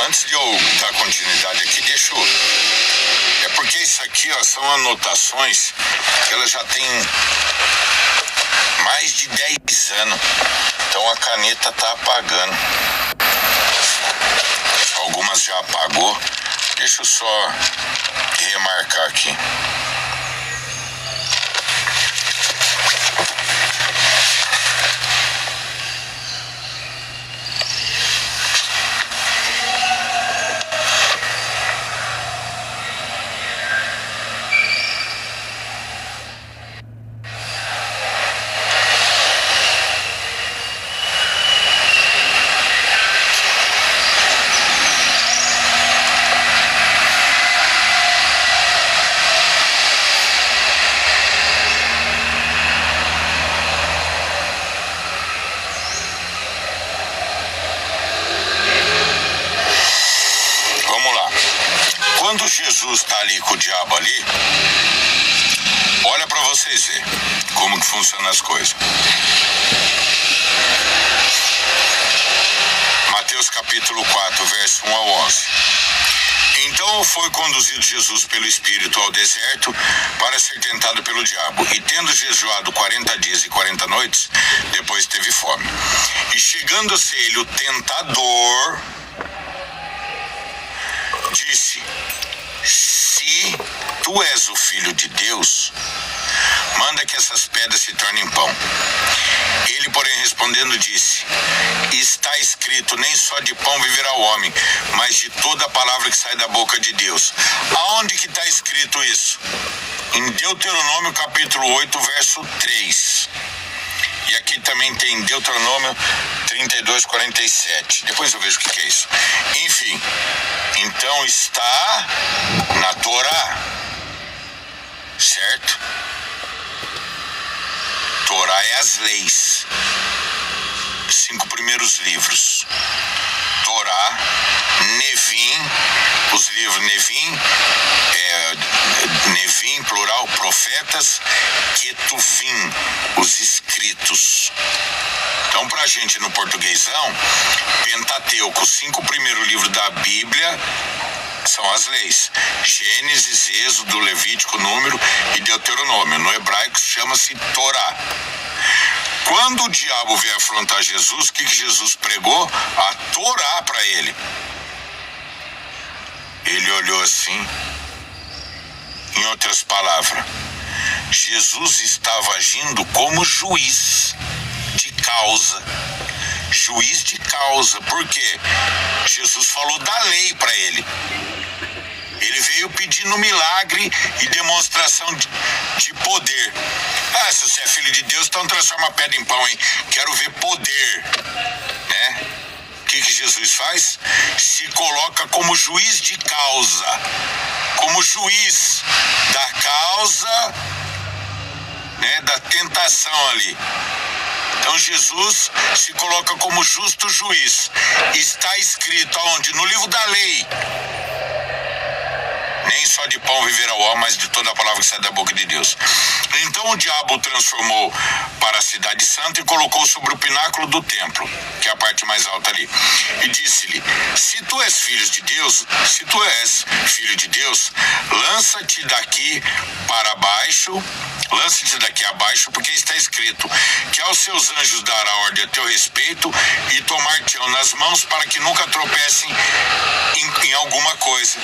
Antes de eu dar continuidade aqui, deixa eu... É porque isso aqui, ó, são anotações que elas já têm mais de 10 anos. Então a caneta tá apagando. Algumas já apagou. Deixa eu só remarcar aqui. Quando Jesus está ali com o diabo ali, olha para vocês verem como que funcionam as coisas. Mateus capítulo 4, verso 1 ao 11. Então foi conduzido Jesus pelo Espírito ao deserto para ser tentado pelo diabo. E tendo jejuado 40 dias e 40 noites, depois teve fome. E chegando-se ele, o tentador, disse: se tu és o Filho de Deus, manda que essas pedras se tornem pão. Ele, porém, respondendo, disse: está escrito, nem só de pão viverá o homem, mas de toda a palavra que sai da boca de Deus. Aonde que está escrito isso? Em Deuteronômio capítulo 8, verso 3. E aqui também tem Deuteronômio 32, 47. Depois eu vejo o que é isso. Enfim, então está na Torá, certo? Torá é as leis, 5 primeiros livros. Torá, Nevim, os livros Nevim, Nevim, plural, profetas, Ketuvim, os escritos. Então, pra gente no portuguesão, Pentateuco, os 5 primeiros livros da Bíblia são as leis: Gênesis, Êxodo, Levítico, Número e Deuteronômio. No hebraico chama-se Torá. Quando o diabo veio afrontar Jesus, o que Jesus pregou? A Torá para ele. Ele olhou assim. Em outras palavras, Jesus estava agindo como juiz de causa. Juiz de causa. Por quê? Jesus falou da lei para ele. Ele veio pedindo milagre e demonstração de poder. Ah, se você é filho de Deus, então transforma a pedra em pão, hein? Quero ver poder, né? O que Jesus faz? Se coloca como juiz de causa, como juiz da causa, né? Da tentação ali. Então Jesus se coloca como justo juiz. Está escrito aonde? No livro da lei. Nem só de pão viverá o homem, mas de toda a palavra que sai da boca de Deus. Então o diabo o transformou para a cidade santa e colocou sobre o pináculo do templo, que é a parte mais alta ali. E disse-lhe: se tu és filho de Deus, lança-te daqui para baixo, lança-te daqui abaixo, porque está escrito que aos seus anjos dará ordem a teu respeito e tomar-te-ão nas mãos para que nunca tropecem em alguma coisa.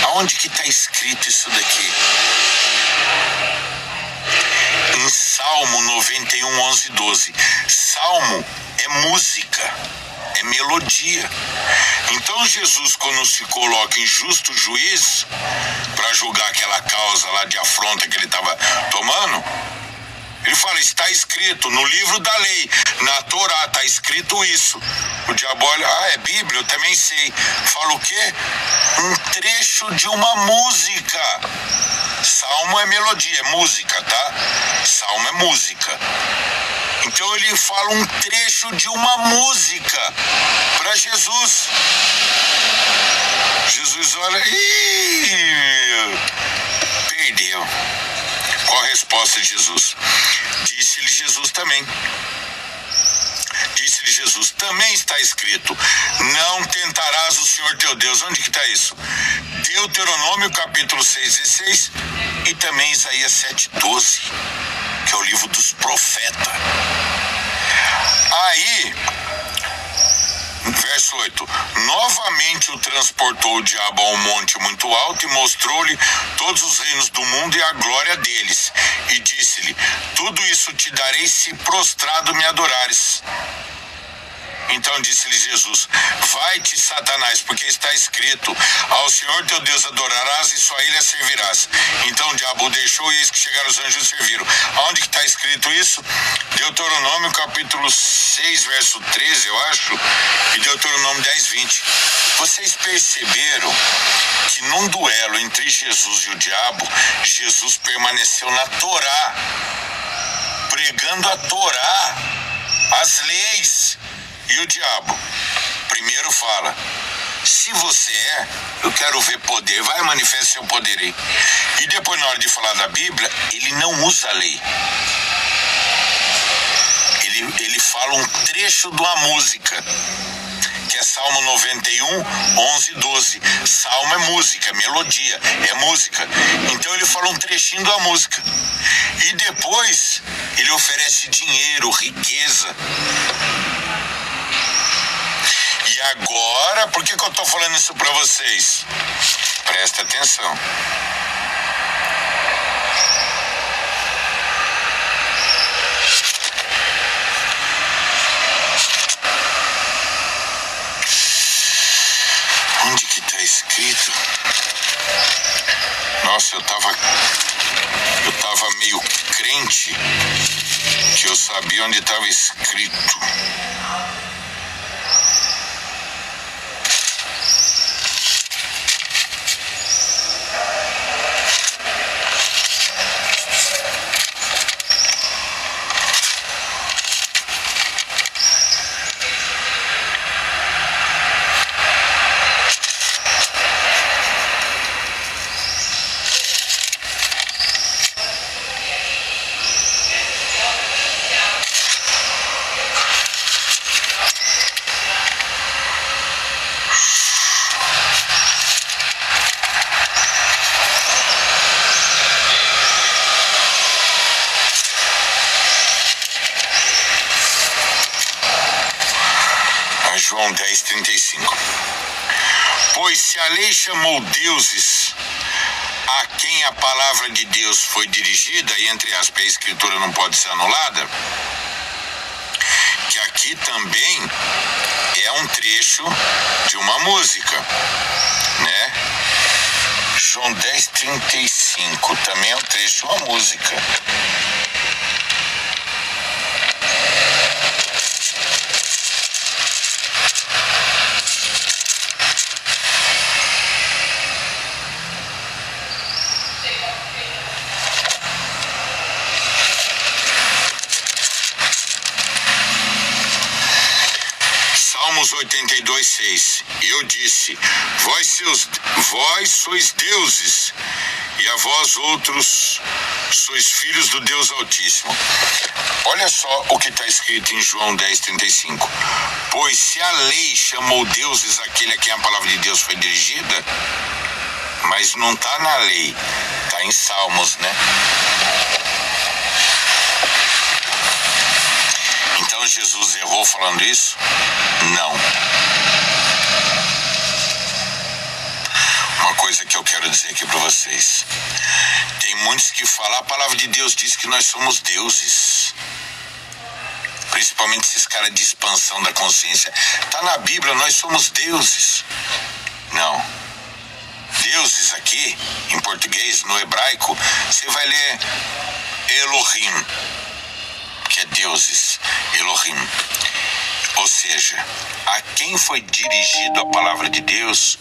Aonde que está escrito isso daqui? Em Salmo 91, 11, 12. Salmo é música, é melodia. Então Jesus, quando se coloca em justo juiz para julgar aquela causa lá de afronta que ele estava tomando, ele fala: está escrito no livro da lei, na Torá está escrito isso. O diabo olha: ah, é Bíblia, eu também sei. Fala o quê? Um trecho de uma música. Salmo é melodia, é música, tá? Salmo é música. Então ele fala um trecho de uma música para Jesus. Jesus olha: perdeu. Qual a resposta de Jesus? Disse-lhe Jesus também: Disse-lhe Jesus: também está escrito: não tentarás o Senhor teu Deus. Onde que está isso? Deuteronômio capítulo 6:16 e também Isaías 7:12, que é o livro dos profetas. Aí, verso 8: novamente o transportou o diabo a um monte muito alto e mostrou-lhe todos os reinos do mundo e a glória deles. E disse-lhe: tudo isso te darei se prostrado me adorares. Então disse-lhe Jesus: vai-te, Satanás, porque está escrito: ao Senhor teu Deus adorarás e só a ele a servirás. Então o diabo o deixou e eis que chegaram os anjos e o serviram. Aonde que está escrito isso? Deuteronômio capítulo 6, verso 13, eu acho, e Deuteronômio 10:20. Vocês perceberam que num duelo entre Jesus e o diabo, Jesus permaneceu na Torá, pregando a Torá, as leis. E o diabo primeiro fala: se você eu quero ver poder, vai manifestar seu poder aí. E depois, na hora de falar da Bíblia, ele não usa a lei. Ele fala um trecho de uma música, que é Salmo 91, 11 e 12. Salmo é música, melodia, é música. Então ele fala um trechinho da música. E depois ele oferece dinheiro, riqueza. E agora, por que eu estou falando isso para vocês? Presta atenção. Onde que está escrito? Nossa, eu tava meio crente que eu sabia onde estava escrito. João 10:35. Pois se a lei chamou deuses a quem a palavra de Deus foi dirigida, e entre aspas, a escritura não pode ser anulada, que aqui também é um trecho de uma música, né? João 10:35 também é um trecho de uma música. Salmos 82:6. Eu disse: vós sois deuses, e a vós outros sois filhos do Deus Altíssimo. Olha só o que está escrito em João 10:35. Pois se a lei chamou deuses aquele a quem a palavra de Deus foi dirigida, mas não está na lei, está em Salmos, né? Então Jesus errou falando isso? Não. Uma coisa que eu quero dizer aqui para vocês: tem muitos que falam, a palavra de Deus diz que nós somos deuses. Principalmente esses caras de expansão da consciência. Está na Bíblia, nós somos deuses. Não. Deuses aqui, em português, no hebraico, você vai ler Elohim, que é deuses, Elohim. Ou seja, a quem foi dirigido a palavra de Deus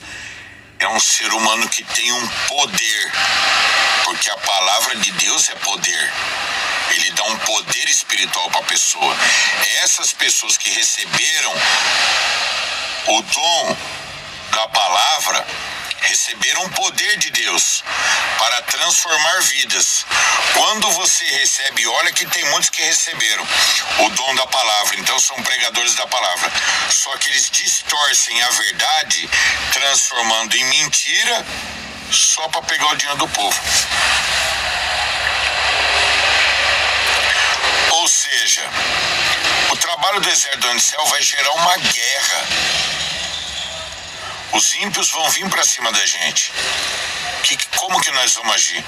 é um ser humano que tem um poder, porque a palavra de Deus é poder. Ele dá um poder espiritual para a pessoa. Essas pessoas que receberam o dom da palavra Receberam o poder de Deus para transformar vidas. Quando você recebe, olha que tem muitos que receberam o dom da palavra, então são pregadores da palavra. Só que eles distorcem a verdade, transformando em mentira, só para pegar o dinheiro do povo. Ou seja, o trabalho do exército do céu vai gerar uma guerra. Os ímpios vão vir para cima da gente. Como que nós vamos agir?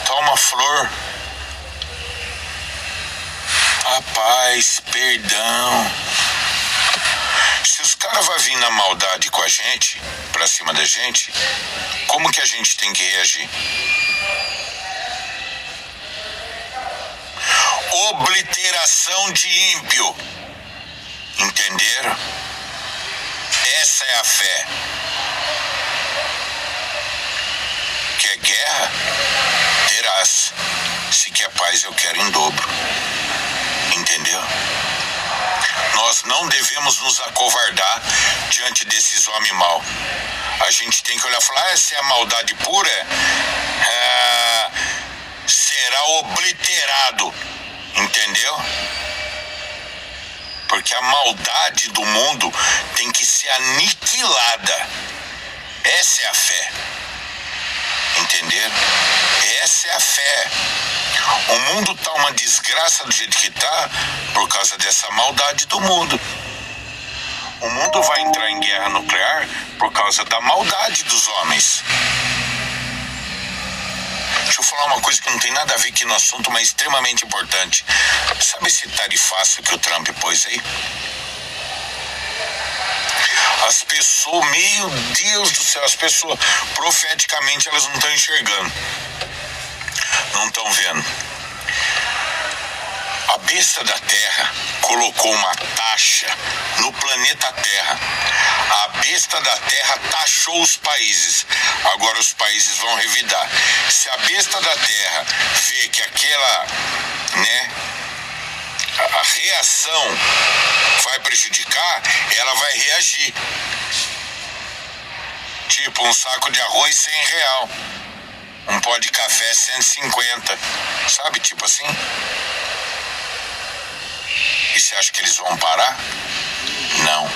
Toma flor. A paz, perdão. Se os caras vão vir na maldade com a gente, para cima da gente, como que a gente tem que reagir? Obliteração de ímpio. Entenderam? Essa é a fé. Quer guerra? Terás. Se quer paz, eu quero em dobro. Entendeu? Nós não devemos nos acovardar diante desses homens maus. A gente tem que olhar e falar, essa é a maldade pura, será obliterado. Entendeu? Porque a maldade do mundo tem que ser aniquilada. Essa é a fé. Entenderam? Essa é a fé. O mundo tá uma desgraça do jeito que tá por causa dessa maldade do mundo. O mundo vai entrar em guerra nuclear por causa da maldade dos homens. Deixa eu falar uma coisa que não tem nada a ver aqui no assunto, mas extremamente importante. Sabe esse tarifaço que o Trump pôs aí? As pessoas, meu Deus do céu, as pessoas, profeticamente, elas não estão enxergando. Não estão vendo. A besta da Terra colocou uma taxa no planeta Terra. A besta da Terra taxou os países. Agora os países vão revidar. Se a besta da Terra vê que aquela, a reação vai prejudicar, ela vai reagir. Tipo, um saco de arroz R$100. Um pó de café 150. Sabe, tipo assim? E você acha que eles vão parar? Não.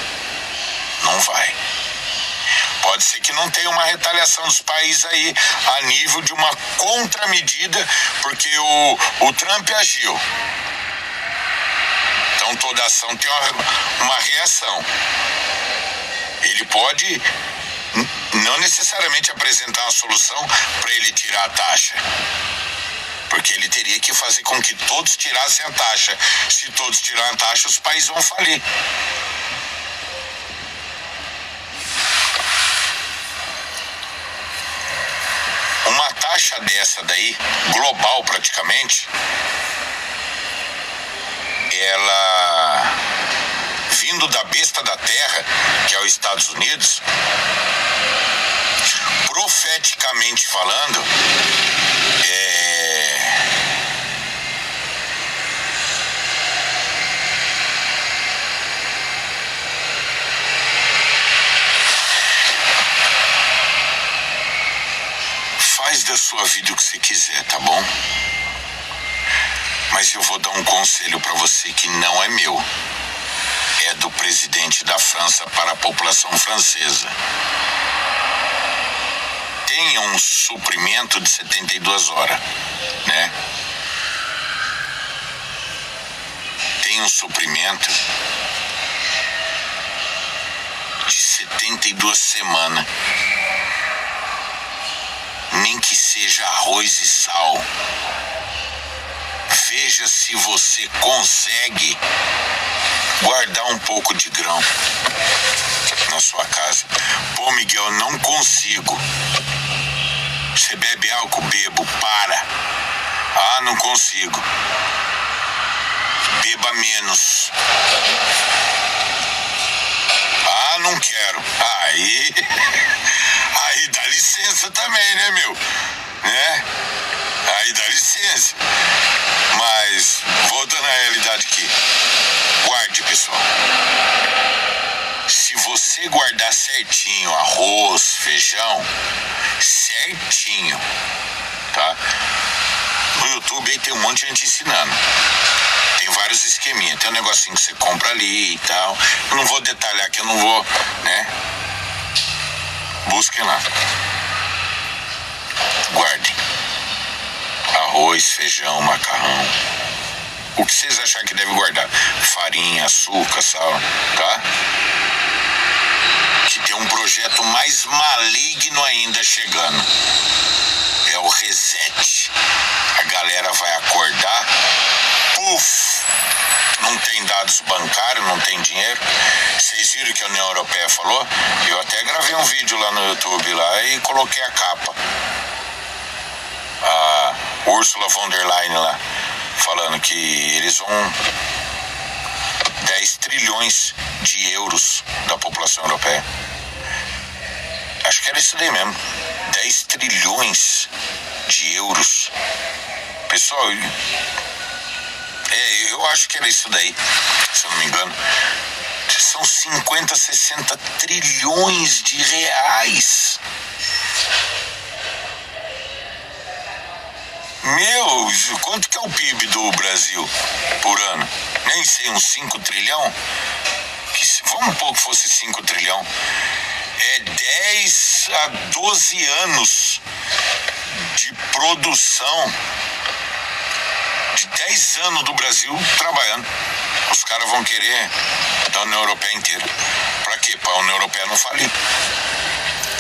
Não vai. Pode ser que não tenha uma retaliação dos países aí a nível de uma contramedida, porque o Trump agiu. Então toda ação tem uma reação. Ele pode não necessariamente apresentar uma solução para ele tirar a taxa. Porque ele teria que fazer com que todos tirassem a taxa. Se todos tirarem a taxa, os países vão falir. Uma taxa dessa daí, global praticamente, ela, vindo da besta da terra, que é os Estados Unidos, profeticamente falando, faz da sua vida o que você quiser, tá bom? Mas eu vou dar um conselho para você que não é meu. É do presidente da França para a população francesa. Tenha um suprimento de 72 horas, né? Tem um suprimento de 72 semanas. Nem que seja arroz e sal. Veja se você consegue guardar um pouco de grão na sua casa. Pô, Miguel, eu não consigo. Você bebe álcool? Bebo. Para. Ah, não consigo. Beba menos. Ah, não quero. Aí dá licença também, né, meu? Né? Aí dá licença. Mas, voltando à realidade aqui. Guarde, pessoal. Se você guardar certinho arroz, feijão, certinho, tá? No YouTube aí tem um monte de gente ensinando. Tem vários esqueminhas, tem um negocinho que você compra ali e tal. Eu não vou detalhar aqui, eu não vou, né? Busquem lá. Guardem. Arroz, feijão, macarrão. O que vocês acharem que deve guardar? Farinha, açúcar, sal, tá? Que tem um projeto mais maligno ainda chegando. É o reset. A galera vai acordar. Puf! Não tem dados bancários, não tem dinheiro. Vocês viram que a União Europeia falou? Eu até gravei um vídeo lá no YouTube lá e coloquei a capa. A Ursula von der Leyen lá, falando que eles vão 10 trilhões de euros da população europeia. Acho que era isso daí mesmo. 10 trilhões de euros. Pessoal, eu acho que era isso daí, se eu não me engano. São 50, 60 trilhões de reais. Meu, quanto que é o PIB do Brasil por ano? Nem sei, uns 5 trilhão? Vamos pôr que fosse 5 trilhão. É 10 a 12 anos de produção. De 10 anos do Brasil trabalhando. Os caras vão querer da União Europeia inteira. Pra quê? Pra União Europeia não falir.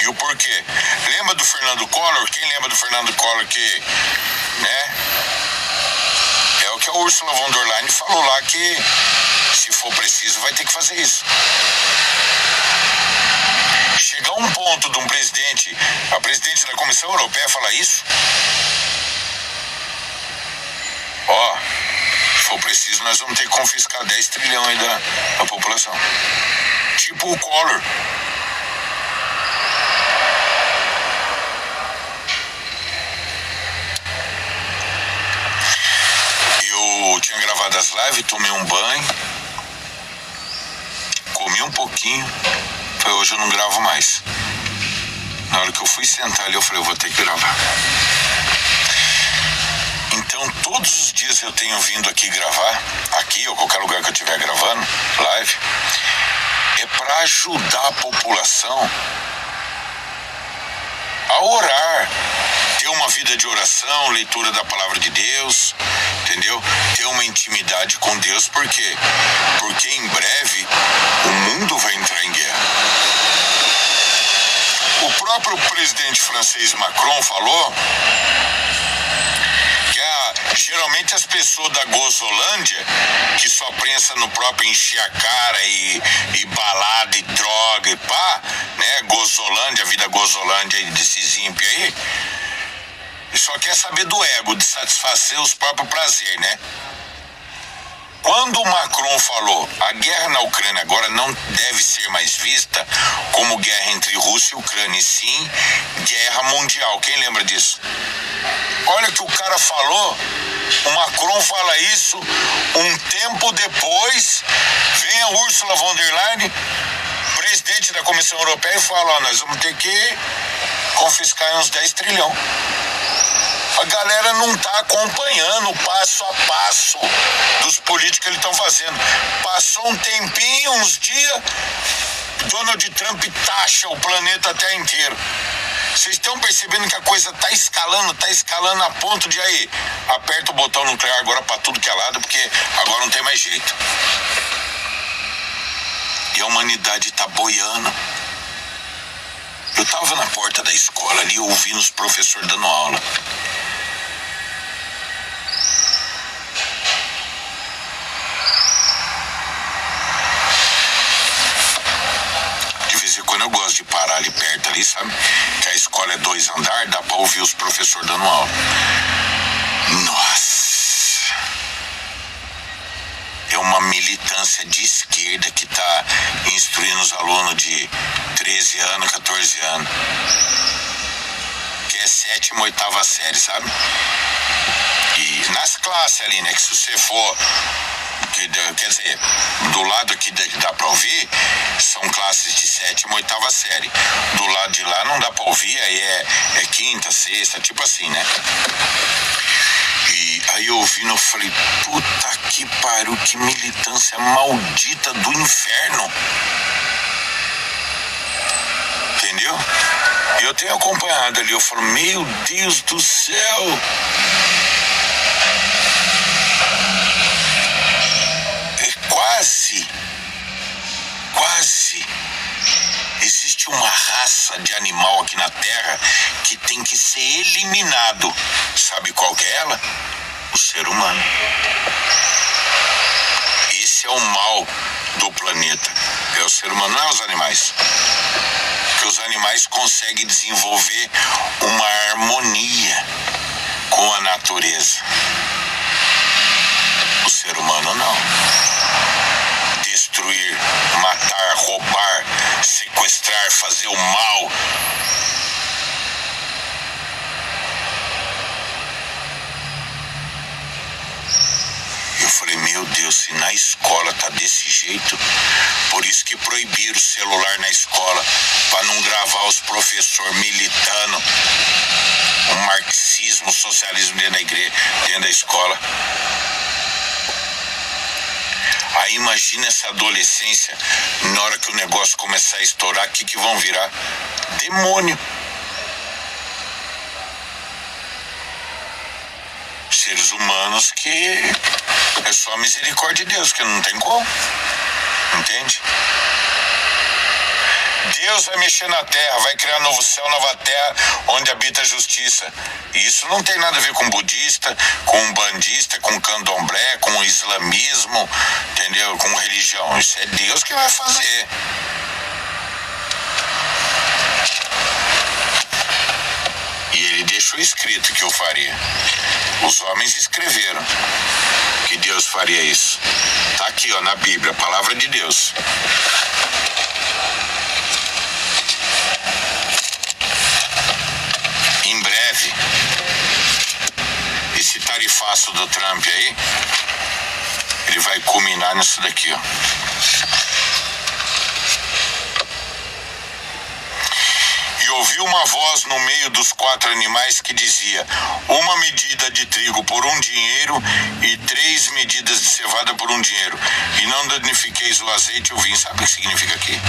E o porquê? Lembra do Fernando Collor? Quem lembra do Fernando Collor que, né? É o que a Ursula von der Leyen falou lá, que se for preciso vai ter que fazer isso. Chegar um ponto de um presidente, a presidente da Comissão Europeia falar isso, ó, se for preciso nós vamos ter que confiscar 10 trilhões aí da população. Tipo o Collor. Eu tinha gravado as lives, tomei um banho, comi um pouquinho, falei, hoje eu não gravo mais. Na hora que eu fui sentar ali, eu falei, eu vou ter que gravar. Então, todos os dias eu tenho vindo aqui gravar, aqui ou qualquer lugar que eu estiver gravando, live, é para ajudar a população a orar, ter uma vida de oração, leitura da palavra de Deus, entendeu? Ter uma intimidade com Deus, por quê? Porque em breve o mundo vai entrar em guerra. O próprio presidente francês Macron falou que geralmente as pessoas da Gozolândia, que só pensa no próprio encher a cara e balada e droga e pá, né? Gozolândia, a vida Gozolândia desses ímpios aí, e só quer saber do ego, de satisfazer os próprios prazeres, né? Quando o Macron falou, a guerra na Ucrânia agora não deve ser mais vista como guerra entre Rússia e Ucrânia, e sim guerra mundial. Quem lembra disso? Olha o que o cara falou, o Macron fala isso, um tempo depois, vem a Ursula von der Leyen, presidente da Comissão Europeia, e fala, ó, nós vamos ter que confiscar uns 10 trilhões. A galera não está acompanhando o passo a passo dos políticos que eles estão fazendo. Passou um tempinho, uns dias, Donald Trump taxa o planeta até inteiro. Vocês estão percebendo que a coisa está escalando a ponto de aí, aperta o botão nuclear agora para tudo que é lado, porque agora não tem mais jeito. E a humanidade está boiando. Eu estava na porta da escola ali, ouvindo os professores dando aula. Quando eu gosto de parar ali perto, ali, sabe? Que a escola é 2 andares, dá pra ouvir os professores dando aula. Nossa! É uma militância de esquerda que tá instruindo os alunos de 13 anos, 14 anos. Que é 7ª, 8ª série, sabe? E nas classes ali, né? Que se você for quer dizer, do lado que dá para ouvir, são classes de 7ª, 8ª série. Do lado de lá não dá para ouvir, aí é 5ª, 6ª, tipo assim, né? E aí eu ouvindo, eu falei, puta que pariu, que militância maldita do inferno. Entendeu? E eu tenho acompanhado ali, eu falo, meu Deus do céu. Quase existe uma raça de animal aqui na Terra que tem que ser eliminado. Sabe qual que é ela? O ser humano. Esse é o mal do planeta. É o ser humano, não é os animais. Porque os animais conseguem desenvolver uma harmonia com a natureza. O ser humano não. Destruir, matar, roubar, sequestrar, fazer o mal. Eu falei, meu Deus, se na escola tá desse jeito, por isso que proibiram o celular na escola, para não gravar os professores militando o marxismo, o socialismo dentro da igreja, dentro da escola. Aí imagina essa adolescência, na hora que o negócio começar a estourar, o que vão virar? Demônio. Seres humanos que é só a misericórdia de Deus, que não tem como. Entende? Deus vai mexer na terra, vai criar novo céu, nova terra, onde habita a justiça. E isso não tem nada a ver com budista, com bandista, com candomblé, com islamismo, entendeu? Com religião. Isso é Deus que vai fazer. E ele deixou escrito que eu faria. Os homens escreveram que Deus faria isso. Tá aqui, ó, na Bíblia, a palavra de Deus. Em breve, esse tarifaço do Trump aí, ele vai culminar nisso daqui, ó. E ouvi uma voz no meio dos 4 animais que dizia: uma medida de trigo por 1 dinheiro e 3 medidas de cevada por 1 dinheiro. E não danifiqueis o azeite e o vinho. Sabe o que significa aqui?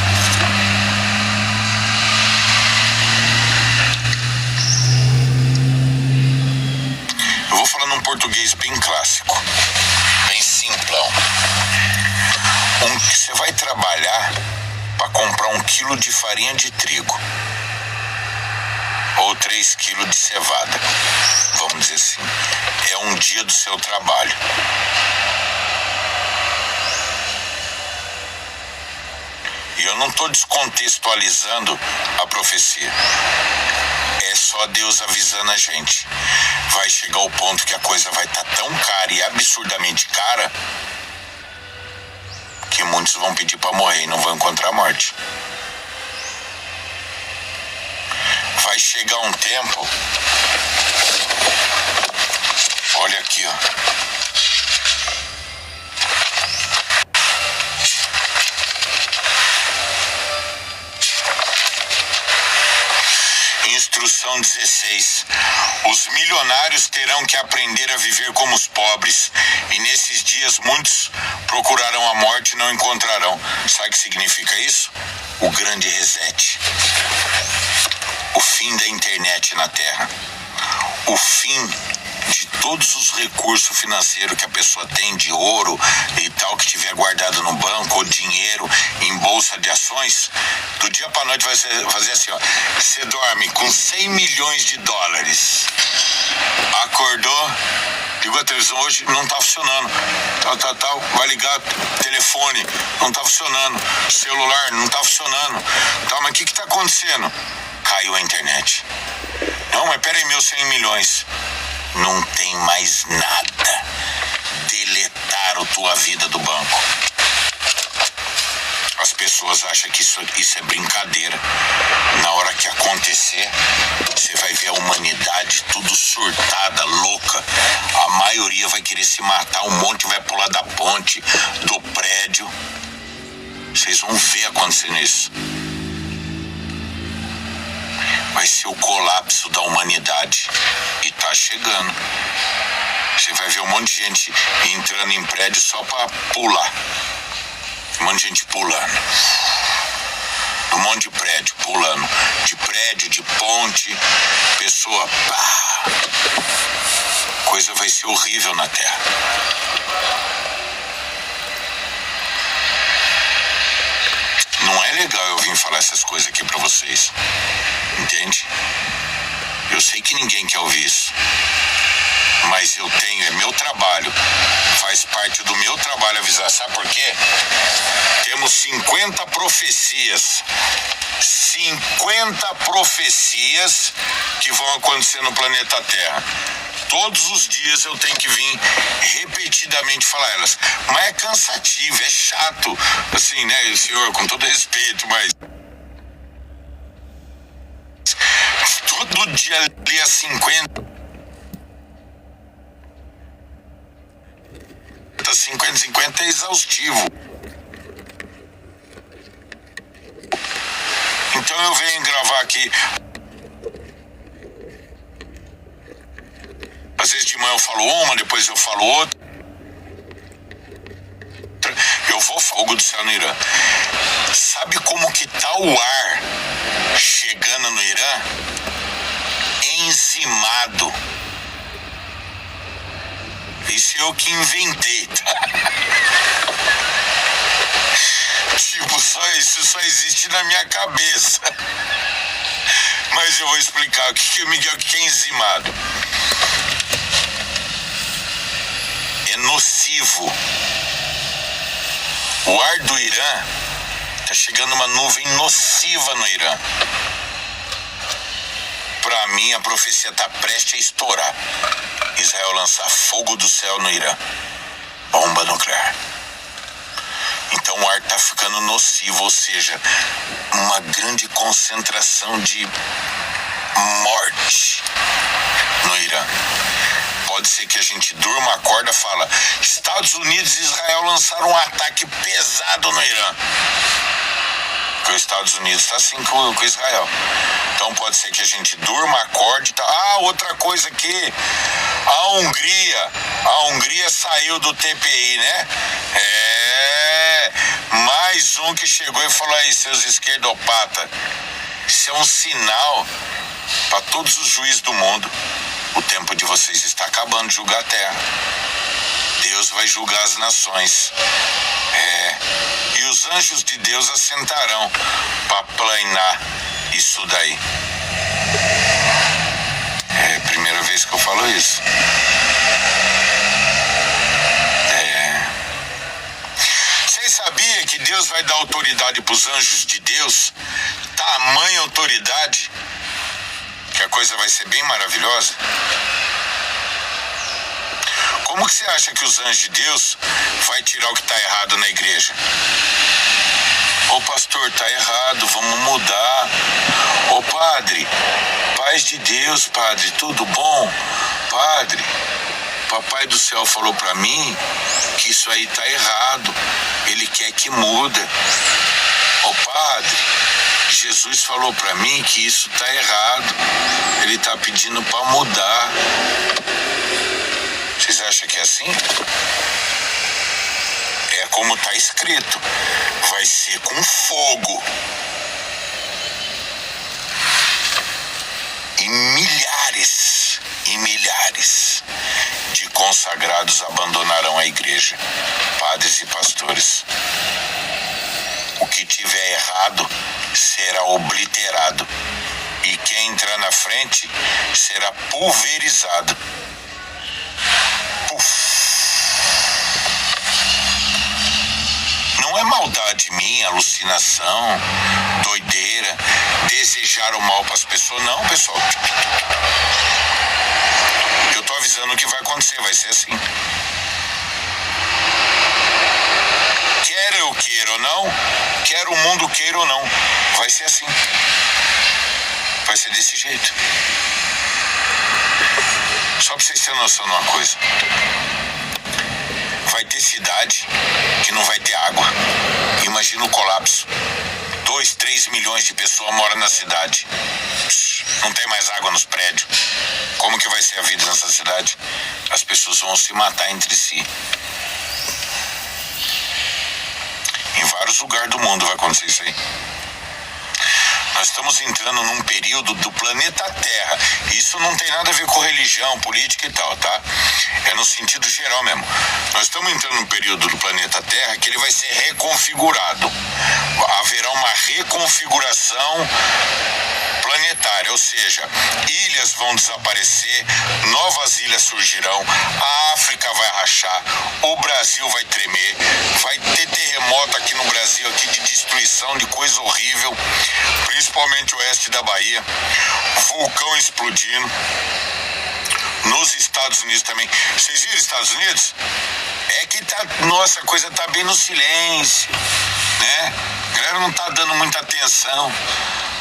Eu vou falar num português bem clássico, bem simplão. Você vai trabalhar para comprar 1 quilo de farinha de trigo ou 3 quilos de cevada, vamos dizer assim. É um dia do seu trabalho. E eu não estou descontextualizando a profecia. É só Deus avisando a gente. Vai chegar o ponto que a coisa vai estar tão cara e absurdamente cara que muitos vão pedir para morrer e não vão encontrar a morte. Vai chegar um tempo. Olha aqui, ó. Instrução 16. Os milionários terão que aprender a viver como os pobres, e nesses dias muitos procurarão a morte e não encontrarão. Sabe o que significa isso? O grande reset. O fim da internet na Terra. O fim de todos os recursos financeiros que a pessoa tem, de ouro e tal, que tiver guardado no banco, ou dinheiro em bolsa de ações. Do dia para noite vai fazer assim, ó. Você dorme com 100 milhões de dólares. Acordou, ligou a televisão, hoje não tá funcionando. Tal, vai ligar o telefone, não tá funcionando. Celular, não tá funcionando. Mas o que tá acontecendo? Caiu a internet. Não, mas peraí, meus 100 milhões. Não tem mais nada. Deletaram tua vida do banco. As pessoas acham que isso é brincadeira. Na hora que acontecer, você vai ver a humanidade tudo surtada, louca. A maioria vai querer se matar, um monte vai pular da ponte, do prédio. Vocês vão ver acontecendo isso. Vai ser o colapso da humanidade. E tá chegando. Você vai ver um monte de gente entrando em prédio só pra pular. Um monte de gente pulando. Um monte de prédio pulando. De prédio, de ponte. Pessoa, pá. Coisa vai ser horrível na Terra. Não é legal eu vir falar essas coisas aqui pra vocês. Entende? Eu sei que ninguém quer ouvir isso. Mas eu tenho, é meu trabalho. Faz parte do meu trabalho avisar. Sabe por quê? Temos 50 profecias. 50 profecias que vão acontecer no planeta Terra. Todos os dias eu tenho que vir repetidamente falar elas. Mas é cansativo, é chato. Assim, né, senhor, com todo respeito, mas todo dia ler 50 é exaustivo. Então eu venho gravar aqui. Às vezes de manhã eu falo uma, depois eu falo outra. Eu vou fogo do céu no Irã. Sabe como que tá o ar chegando no Irã? Enzimado. Isso eu que inventei, tá? Tipo, isso só existe na minha cabeça. Mas eu vou explicar o que é enzimado. É nocivo. O ar do Irã tá chegando uma nuvem nociva no Irã. Pra mim, a profecia tá prestes a estourar. Israel lançar fogo do céu no Irã. Bomba nuclear. Então o ar tá ficando nocivo, ou seja, uma grande concentração de morte no Irã. Pode ser que a gente durma, acorda e fala: Estados Unidos e Israel lançaram um ataque pesado no Irã. Porque os Estados Unidos está assim com Israel. Então pode ser que a gente durma, acorde e tá. Ah, outra coisa aqui. A Hungria saiu do TPI, né? Mais um que chegou e falou: aí, seus esquerdopatas, isso é um sinal para todos os juízes do mundo. O tempo de vocês está acabando de julgar a terra. Deus vai julgar as nações. E os anjos de Deus assentarão para planear isso daí. É a primeira vez que eu falo isso. Vocês sabiam que Deus vai dar autoridade para os anjos de Deus? Tamanha autoridade que a coisa vai ser bem maravilhosa. Como que você acha que os anjos de Deus vai tirar o que está errado na igreja? Ô pastor, está errado, vamos mudar. Ô padre, paz de Deus, padre, tudo bom? Padre, papai do céu falou para mim que isso aí está errado. Ele quer que muda. Ô padre, Jesus falou para mim que isso está errado. Ele está pedindo para mudar. Vocês acham que é assim? É como está escrito. Vai ser com fogo. E milhares de consagrados abandonarão a igreja. Padres e pastores. O que tiver errado será obliterado. E quem entrar na frente será pulverizado. Não é maldade minha, alucinação, doideira, desejar o mal para as pessoas. Não, pessoal. Eu tô avisando o que vai acontecer, vai ser assim. Quer eu queira ou não, quer o mundo queira ou não, vai ser assim. Vai ser desse jeito. Só pra vocês terem noção de uma coisa. Vai ter cidade que não vai ter água. Imagina o colapso. 2, 3 milhões de pessoas moram na cidade. Não tem mais água nos prédios. Como que vai ser a vida nessa cidade? As pessoas vão se matar entre si. Em vários lugares do mundo vai acontecer isso aí. Nós estamos entrando num período do planeta Terra. Isso não tem nada a ver com religião, política e tal, tá? É no sentido geral mesmo. Nós estamos entrando num período do planeta Terra que ele vai ser reconfigurado. Haverá uma reconfiguração planetária, ou seja, ilhas vão desaparecer, novas ilhas surgirão, a África vai rachar, o Brasil vai tremer, vai ter terremoto aqui no Brasil, aqui de destruição, de coisa horrível, principalmente o oeste da Bahia, vulcão explodindo. Nos Estados Unidos também. Vocês viram os Estados Unidos? É que tá, nossa, a coisa tá bem no silêncio, né? A galera não tá dando muita atenção,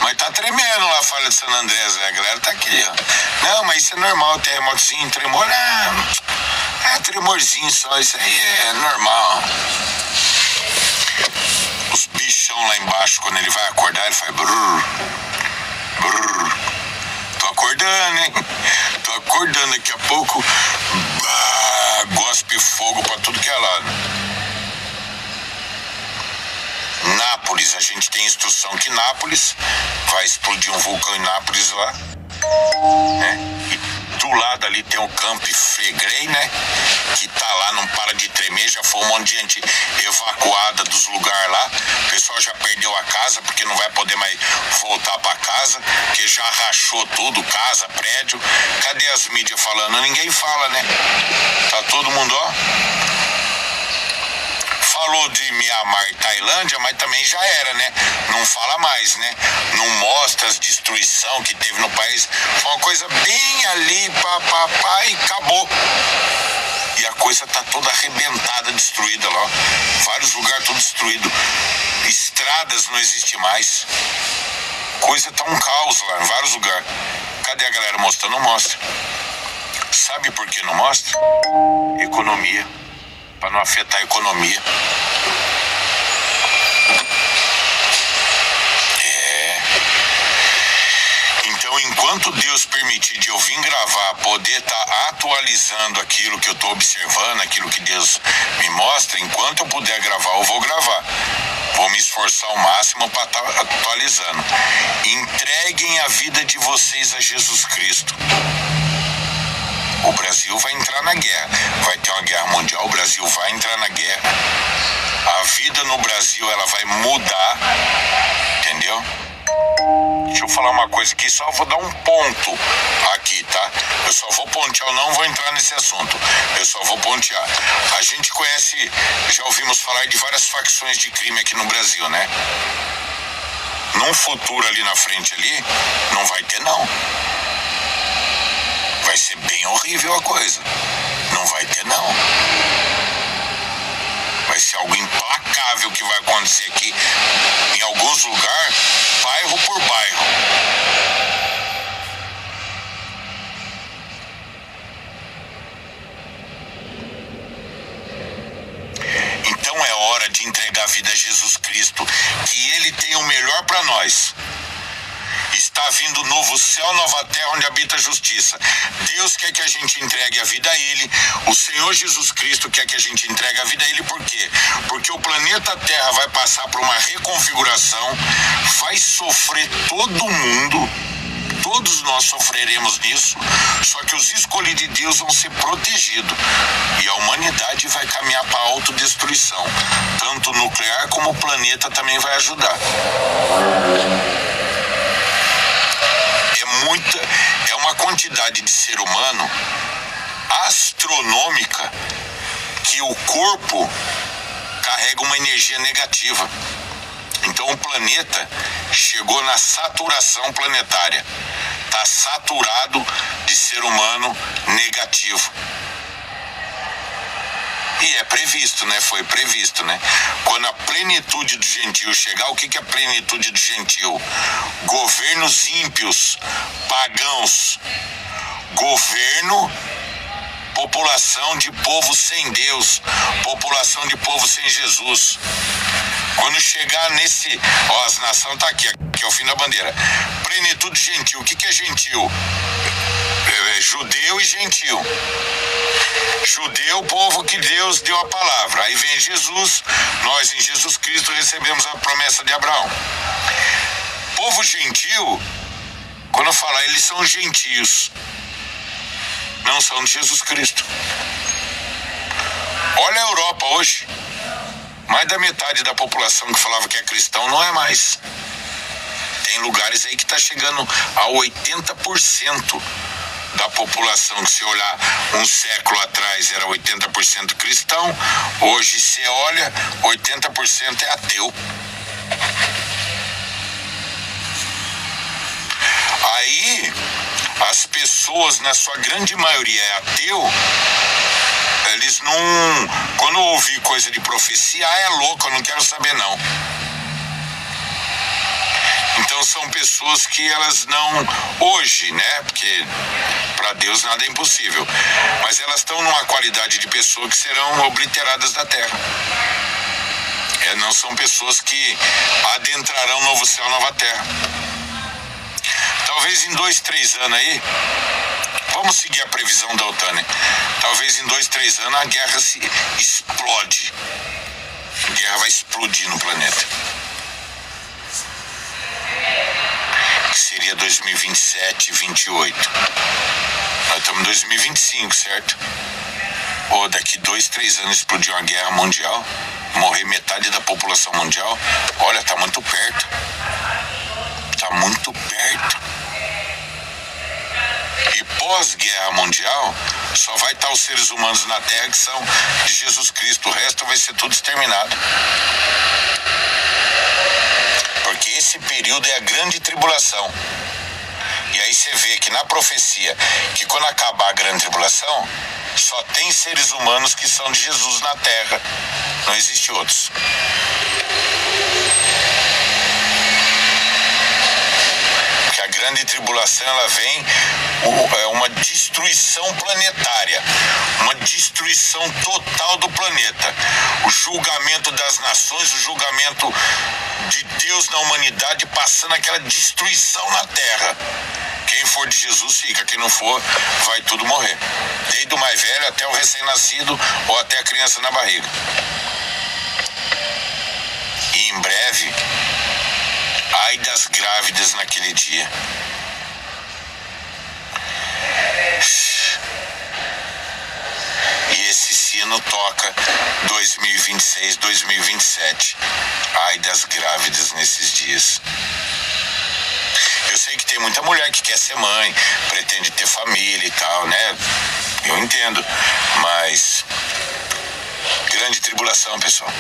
mas tá tremendo lá a falha de San Andrés, né? A galera tá aqui, ó. Não, mas isso é normal, terremotozinho, tremor, tremorzinho só, isso aí é normal. Os bichão lá embaixo, quando ele vai acordar, ele faz brrr, brrr. Tô acordando, hein? Tô acordando, daqui a pouco gospe fogo pra tudo que é lado. Nápoles, a gente tem instrução que Nápoles vai explodir um vulcão em Nápoles lá, né? E do lado ali tem o Camp Flegrei, né? Que tá lá, não para de tremer, já foi um monte de gente evacuada dos lugares lá. O pessoal já perdeu a casa porque não vai poder mais voltar pra casa, porque já rachou tudo, casa, prédio. Cadê as mídias falando? Ninguém fala, né? Tá todo mundo, ó. Falou de Mianmar e Tailândia, mas também já era, né? Não fala mais, né? Não mostra as destruição que teve no país. Foi uma coisa bem ali, e acabou. E a coisa tá toda arrebentada, destruída lá. Vários lugares tudo destruído. Estradas não existem mais. Coisa tá um caos lá, em vários lugares. Cadê a galera mostrando? Não mostra. Sabe por que não mostra? Economia. Para não afetar a economia. Então, enquanto Deus permitir de eu vir gravar, poder estar atualizando aquilo que eu estou observando, aquilo que Deus me mostra, enquanto eu puder gravar, eu vou gravar. Vou me esforçar ao máximo para estar atualizando. Entreguem a vida de vocês a Jesus Cristo. O Brasil vai entrar na guerra. Vai ter uma guerra mundial, o Brasil vai entrar na guerra. A vida no Brasil, ela vai mudar. Entendeu? Deixa eu falar uma coisa aqui, só vou dar um ponto aqui, tá? Eu só vou pontear, eu não vou entrar nesse assunto. Eu só vou pontear. A gente conhece, já ouvimos falar de várias facções de crime aqui no Brasil, né? Num futuro ali na frente ali, não vai ter não. Vai ser bem horrível a coisa. Não vai ter, não. Vai ser algo implacável que vai acontecer aqui em alguns lugares, bairro por bairro. Então é hora de entregar a vida a Jesus Cristo, que Ele tem o melhor para nós. Está vindo novo céu, nova terra, onde habita a justiça. Deus quer que a gente entregue a vida a Ele. O Senhor Jesus Cristo quer que a gente entregue a vida a Ele. Por quê? Porque o planeta Terra vai passar por uma reconfiguração, vai sofrer todo mundo. Todos nós sofreremos nisso, só que os escolhidos de Deus vão ser protegidos. E a humanidade vai caminhar para a autodestruição. Tanto nuclear como o planeta também vai ajudar. É uma quantidade de ser humano astronômica que o corpo carrega uma energia negativa. Então o planeta chegou na saturação planetária. Está saturado de ser humano negativo. E E é previsto, né? Foi previsto, né? Quando a plenitude do gentio chegar, o que é a plenitude do gentio? Governos ímpios, pagãos, governo, população de povo sem Deus, população de povo sem Jesus. Quando chegar nesse, ó, as nações tá aqui é o fim da bandeira. Plenitude gentil. O que é gentil? Judeu e gentil. Judeu, povo que Deus deu a palavra. Aí vem Jesus, nós em Jesus Cristo recebemos a promessa de Abraão. Povo gentil, quando eu falar, eles são gentios, não são de Jesus Cristo. Olha a Europa hoje. Mais da metade da população que falava que é cristão não é mais. Tem lugares aí que está chegando a 80% da população, que se olhar um século atrás era 80% cristão, hoje se olha, 80% é ateu. Aí, as pessoas, na sua grande maioria é ateu, eles não, quando ouvir coisa de profecia, é louco, eu não quero saber não. Então são pessoas que elas não, hoje, né, porque para Deus nada é impossível, mas elas estão numa qualidade de pessoa que serão obliteradas da terra. Não são pessoas que adentrarão novo céu, nova terra. Talvez em 2, 3 anos aí, vamos seguir a previsão da OTAN, né? Talvez em 2, 3 anos a guerra se explode. A guerra vai explodir no planeta. Que seria 2027, 28. Nós estamos em 2025, certo? Ou daqui 2, 3 anos explodir uma guerra mundial, morrer metade da população mundial. Olha, tá muito perto. Tá muito perto. E pós-guerra mundial, só vai estar os seres humanos na Terra que são de Jesus Cristo. O resto vai ser tudo exterminado. Porque esse período é a grande tribulação. E aí você vê que na profecia, que quando acabar a grande tribulação, só tem seres humanos que são de Jesus na Terra. Não existe outros. Porque a grande tribulação, ela vem, é uma destruição planetária, uma destruição total do planeta. O julgamento das nações, o julgamento de Deus na humanidade, passando aquela destruição na Terra. Quem for de Jesus fica, quem não for, vai tudo morrer. Desde o mais velho até o recém-nascido ou até a criança na barriga. E em breve, ai das grávidas naquele dia. E esse sino toca 2026, 2027. Ai das grávidas nesses dias. Eu sei que tem muita mulher que quer ser mãe, pretende ter família e tal, né? Eu entendo, mas grande tribulação, pessoal.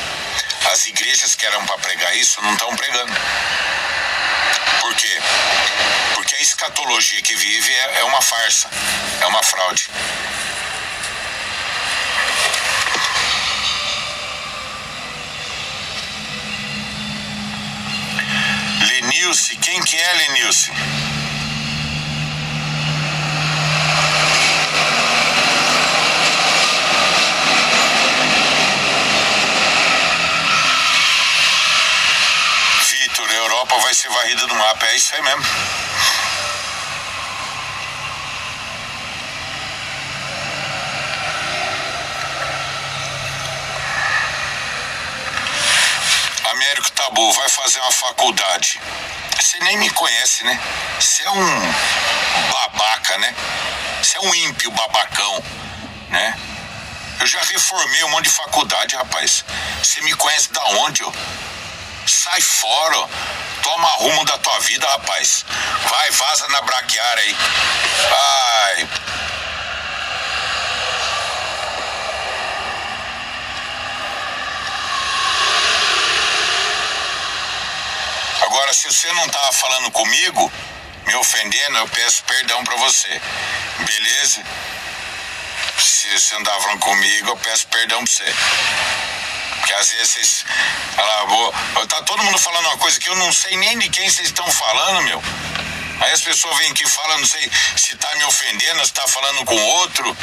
As igrejas que eram para pregar isso não estão pregando. Por quê? Porque a escatologia que vive é uma farsa, é uma fraude. Lenilce, quem que é Lenilce? Vitor, a Europa vai ser varrida do mapa, é isso aí mesmo. Américo Tabu vai fazer uma faculdade. Você nem me conhece, né? Você é um babaca, né? Você é um ímpio babacão, né? Eu já reformei um monte de faculdade, rapaz. Você me conhece da onde, ó? Sai fora, ó. Toma rumo da tua vida, rapaz. Vai, vaza na braquiária aí. Vai. Agora, se você não tava falando comigo, me ofendendo, eu peço perdão pra você. Beleza? Se você não tá falando comigo, eu peço perdão pra você. Porque às vezes vocês... tá todo mundo falando uma coisa que eu não sei nem de quem vocês estão falando, meu. Aí as pessoas vêm aqui e falam, não sei se tá me ofendendo, se tá falando com outro.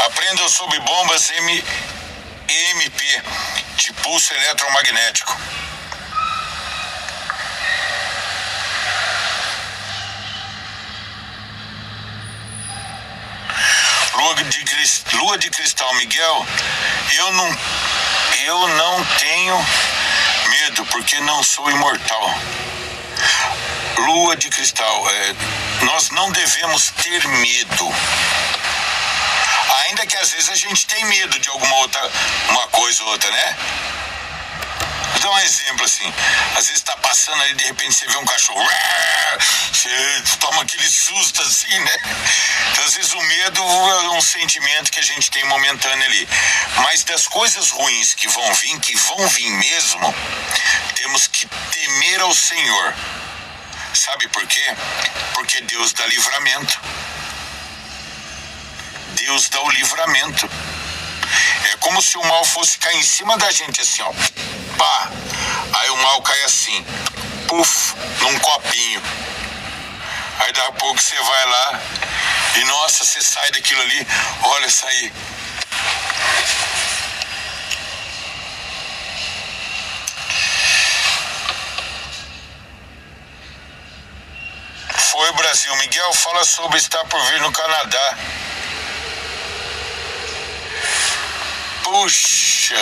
Aprendam sobre bombas EMP de pulso eletromagnético. Lua de cristal, Miguel, eu não tenho medo, porque não sou imortal. Lua de cristal, nós não devemos ter medo. Ainda que às vezes a gente tem medo de alguma outra, uma coisa ou outra, né? Vou dar um exemplo assim, às vezes tá passando ali, de repente você vê um cachorro, você toma aquele susto assim, né? Então, às vezes o medo é um sentimento que a gente tem momentâneo ali, mas das coisas ruins que vão vir mesmo, temos que temer ao Senhor. Sabe por quê? Porque Deus dá livramento. Deus dá o livramento. É como se o mal fosse cair em cima da gente assim, ó. Pá! Aí o mal cai assim, puf, num copinho. Aí daqui a pouco você vai lá e, nossa, você sai daquilo ali, olha, saí. Foi, Brasil. Miguel, fala sobre estar por vir no Canadá. Puxa,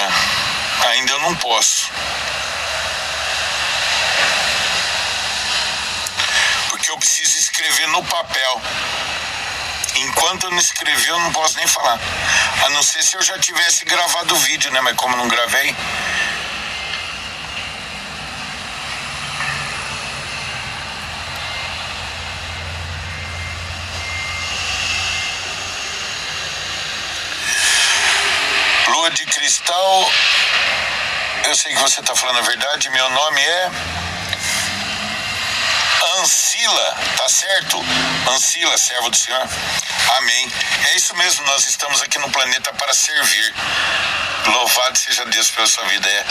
ainda eu não posso. Porque eu preciso escrever no papel. Enquanto eu não escrever, eu não posso nem falar. A não ser se eu já tivesse gravado o vídeo, né? Mas como eu não gravei... Lua de cristal, eu sei que você está falando a verdade, meu nome é Ancila, tá certo? Ancila, servo do Senhor. Amém. É isso mesmo, nós estamos aqui no planeta para servir. Louvado seja Deus pela sua vida,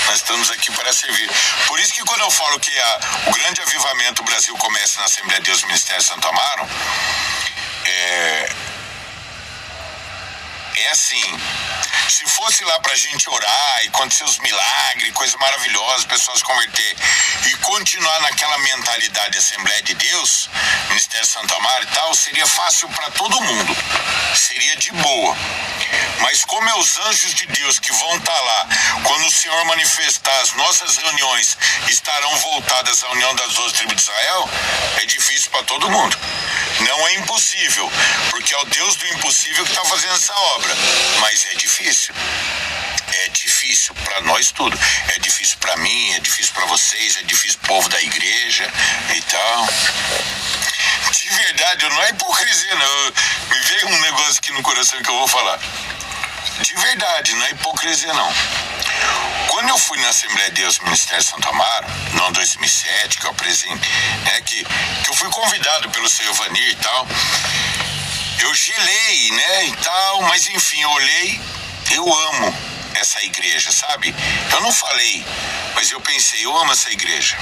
nós estamos aqui para servir. Por isso que quando eu falo que o grande avivamento do Brasil começa na Assembleia de Deus do Ministério Santo Amaro, é assim, se fosse lá pra gente orar e acontecer os milagres, coisas maravilhosas, pessoas se converter e continuar naquela mentalidade Assembleia de Deus, Ministério Santo Amaro e tal, seria fácil para todo mundo, seria de boa. Mas como é os anjos de Deus que vão estar lá, quando o Senhor manifestar, as nossas reuniões estarão voltadas à união das 12 tribos de Israel, é difícil para todo mundo. Não é impossível, porque é o Deus do impossível que está fazendo essa obra, mas é difícil. É difícil para nós tudo. É difícil para mim, é difícil para vocês, é difícil pro povo da igreja e tal. De verdade, não é hipocrisia, não. Me veio um negócio aqui no coração que eu vou falar. De verdade, não é hipocrisia, não. Quando eu fui na Assembleia de Deus do Ministério Santo Amaro, não 2007, que eu apresentei, que eu fui convidado pelo seu Vanir e tal, eu gelei, né, e tal, mas enfim, eu olhei, eu amo essa igreja, sabe? Eu não falei, mas eu pensei, eu amo essa igreja.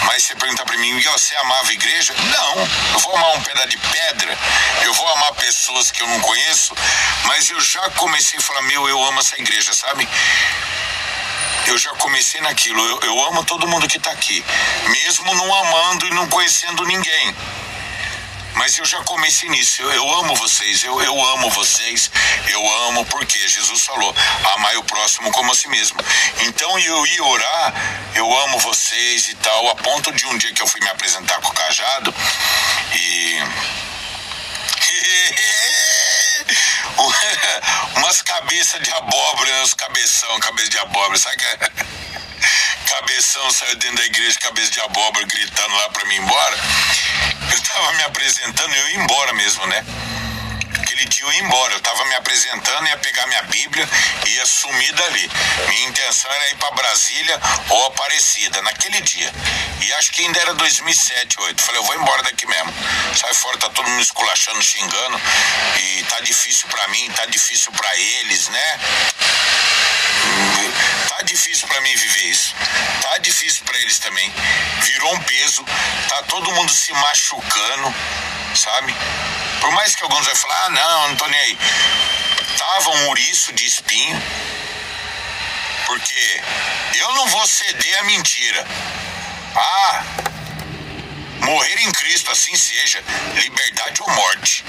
Mas você perguntar pra mim, Miguel, você amava a igreja? Não, eu vou amar um pedaço de pedra, eu vou amar pessoas que eu não conheço, mas eu já comecei a falar, eu amo essa igreja, sabe? Eu já comecei naquilo, eu amo todo mundo que tá aqui, mesmo não amando e não conhecendo ninguém. Mas eu já comecei nisso, eu amo vocês, eu amo vocês, eu amo porque Jesus falou, amai o próximo como a si mesmo. Então eu ia orar, eu amo vocês e tal, a ponto de um dia que eu fui me apresentar com o cajado e... umas cabeças de abóbora, uns cabeça de abóbora, sabe que cabeção saiu dentro da igreja, cabeça de abóbora, gritando lá pra mim ir embora. Eu tava me apresentando, eu ia embora mesmo, né? Naquele dia eu ia embora, eu tava me apresentando, ia pegar minha Bíblia e ia sumir dali. Minha intenção era ir para Brasília ou Aparecida, naquele dia. E acho que ainda era 2007, 2008. Falei, eu vou embora daqui mesmo. Sai fora, tá todo mundo esculachando, xingando. E tá difícil pra mim, tá difícil pra eles, né? Tá difícil pra mim viver isso. Tá difícil pra eles também. Virou um peso. Tá todo mundo se machucando, sabe? Por mais que alguns vão falar, ah, não tô nem aí. Tava um ouriço de espinho. Porque eu não vou ceder à mentira. Ah, morrer em Cristo, assim seja, liberdade ou morte.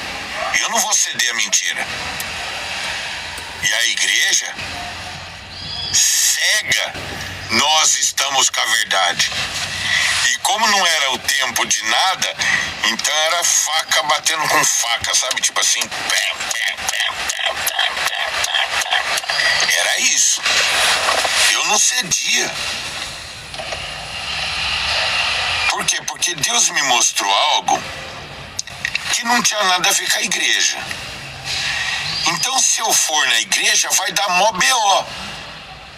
Eu não vou ceder à mentira. E a igreja cega, nós estamos com a verdade. E como não era o tempo de nada, então era faca batendo com faca, sabe? Tipo assim, era isso. Eu não cedia. Por quê? Porque Deus me mostrou algo que não tinha nada a ver com a igreja. Então, se eu for na igreja, vai dar mó B.O.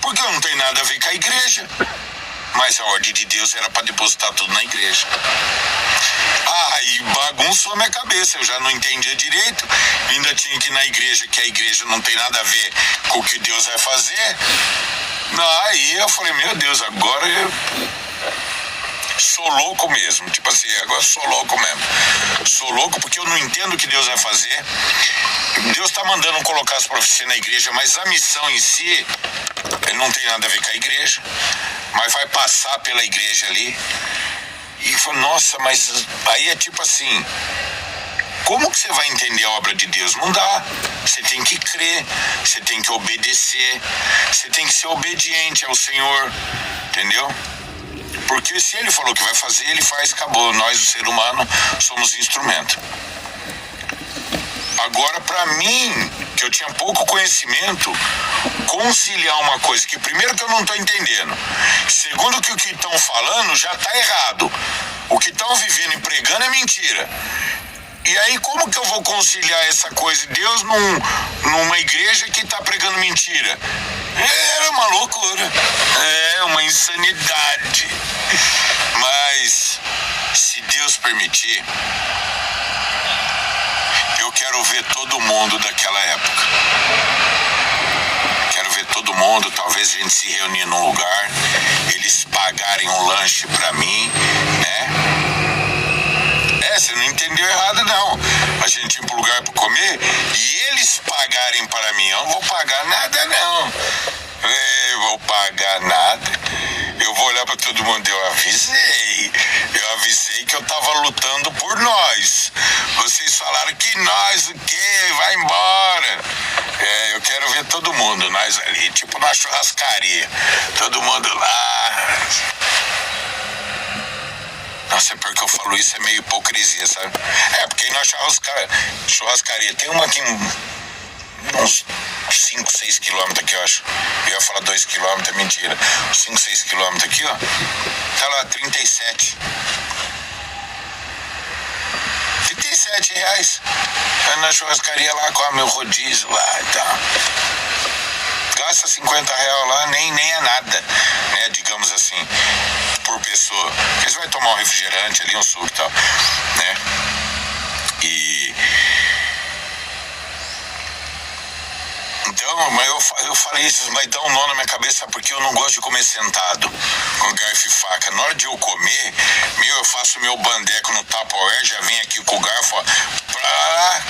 Porque eu não tenho nada a ver com a igreja. Mas a ordem de Deus era para depositar tudo na igreja. Aí bagunçou a minha cabeça, eu já não entendia direito. Ainda tinha que ir na igreja, que a igreja não tem nada a ver com o que Deus vai fazer. Aí eu falei, meu Deus, agora eu sou louco mesmo. Tipo assim, agora sou louco mesmo. Sou louco porque eu não entendo o que Deus vai fazer. Deus está mandando colocar as profecias na igreja, mas a missão em si não tem nada a ver com a igreja. Mas vai passar pela igreja ali. E falou, nossa, mas aí é tipo assim, como que você vai entender a obra de Deus? Não dá. Você tem que crer, você tem que obedecer, você tem que ser obediente ao Senhor, entendeu? Porque se Ele falou que vai fazer, Ele faz, acabou. Nós, o ser humano, somos instrumento. Agora, para mim, que eu tinha pouco conhecimento, conciliar uma coisa que primeiro que eu não estou entendendo, segundo que o que estão falando já está errado, o que estão vivendo e pregando é mentira. E aí como que eu vou conciliar essa coisa? Deus numa igreja que está pregando mentira? É uma loucura, é uma insanidade. Mas se Deus permitir, eu quero ver todo mundo daquela época. Quero ver todo mundo, talvez a gente se reunir num lugar, eles pagarem um lanche pra mim, né? Você não entendeu errado, não. A gente ir pro lugar pra comer e eles pagarem para mim. Eu não vou pagar nada, não. Eu vou pagar nada. Eu vou olhar pra todo mundo. Eu avisei que eu tava lutando por nós. Vocês falaram que nós, o quê? Vai embora. Eu quero ver todo mundo, nós ali, tipo na churrascaria. Todo mundo lá. Nossa, porque eu falo isso é meio hipocrisia, sabe? Porque na churrascaria tem uma aqui uns 5, 6 quilômetros aqui, eu acho. Eu ia falar 2 quilômetros, é mentira. 5, 6 quilômetros aqui, ó. Tá lá, 37. R$37. Vai na churrascaria lá, come o rodízio lá e tal. Gasta R$50 lá, nem é nada, né? Digamos assim, por pessoa. Porque você vai tomar um refrigerante ali, um suco e tal, né? Então, mas eu falei isso, mas dá um nó na minha cabeça porque eu não gosto de comer sentado, com garfo e faca. Na hora de eu comer, eu faço meu bandeco no Tupperware, já vem aqui com o garfo, ó,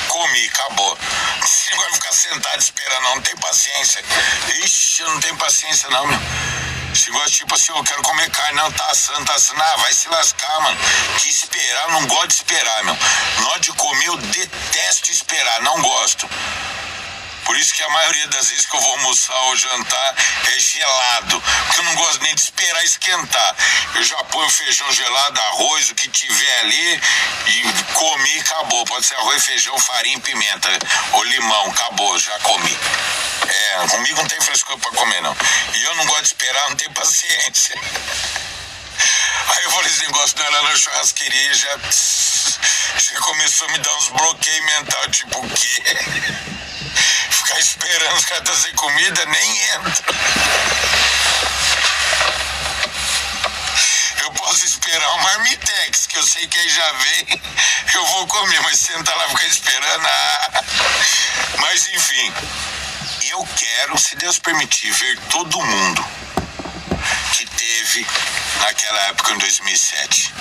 comi, acabou. Esse negócio de ficar sentado esperando, não tem paciência. Ixi, eu não tenho paciência não, meu. Esse negócio tipo assim, eu quero comer carne, não, tá assando, vai se lascar, mano. Que esperar, eu não gosto de esperar, meu. Na hora de comer, eu detesto esperar, não gosto. Por isso que a maioria das vezes que eu vou almoçar ou jantar é gelado, porque eu não gosto nem de esperar esquentar. Eu já ponho feijão gelado, arroz, o que tiver ali e comi, acabou. Pode ser arroz, feijão, farinha e pimenta ou limão, acabou, já comi. Comigo não tem frescura pra comer, não. E eu não gosto de esperar, não tenho paciência. Aí eu falei esse negócio dela na churrasqueria e já começou a me dar uns bloqueios mental, tipo o quê? Ficar esperando os caras trazer comida, nem entra. Eu posso esperar um marmitex, que eu sei que aí já vem, eu vou comer, mas sentar lá e ficar esperando. Mas enfim, eu quero, se Deus permitir, ver todo mundo que teve naquela época, em 2007.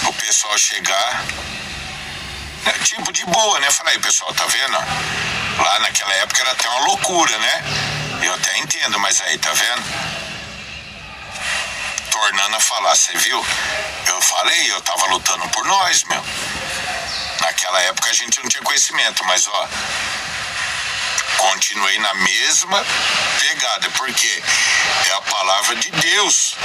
O pessoal chegar, né, tipo de boa, né? Falar aí, pessoal, tá vendo? Lá naquela época era até uma loucura, né? Eu até entendo, mas aí, tá vendo? Tornando a falar, você viu? Eu falei, eu tava lutando por nós, meu. Naquela época a gente não tinha conhecimento, mas ó, continuei na mesma pegada, porque é a palavra de Deus.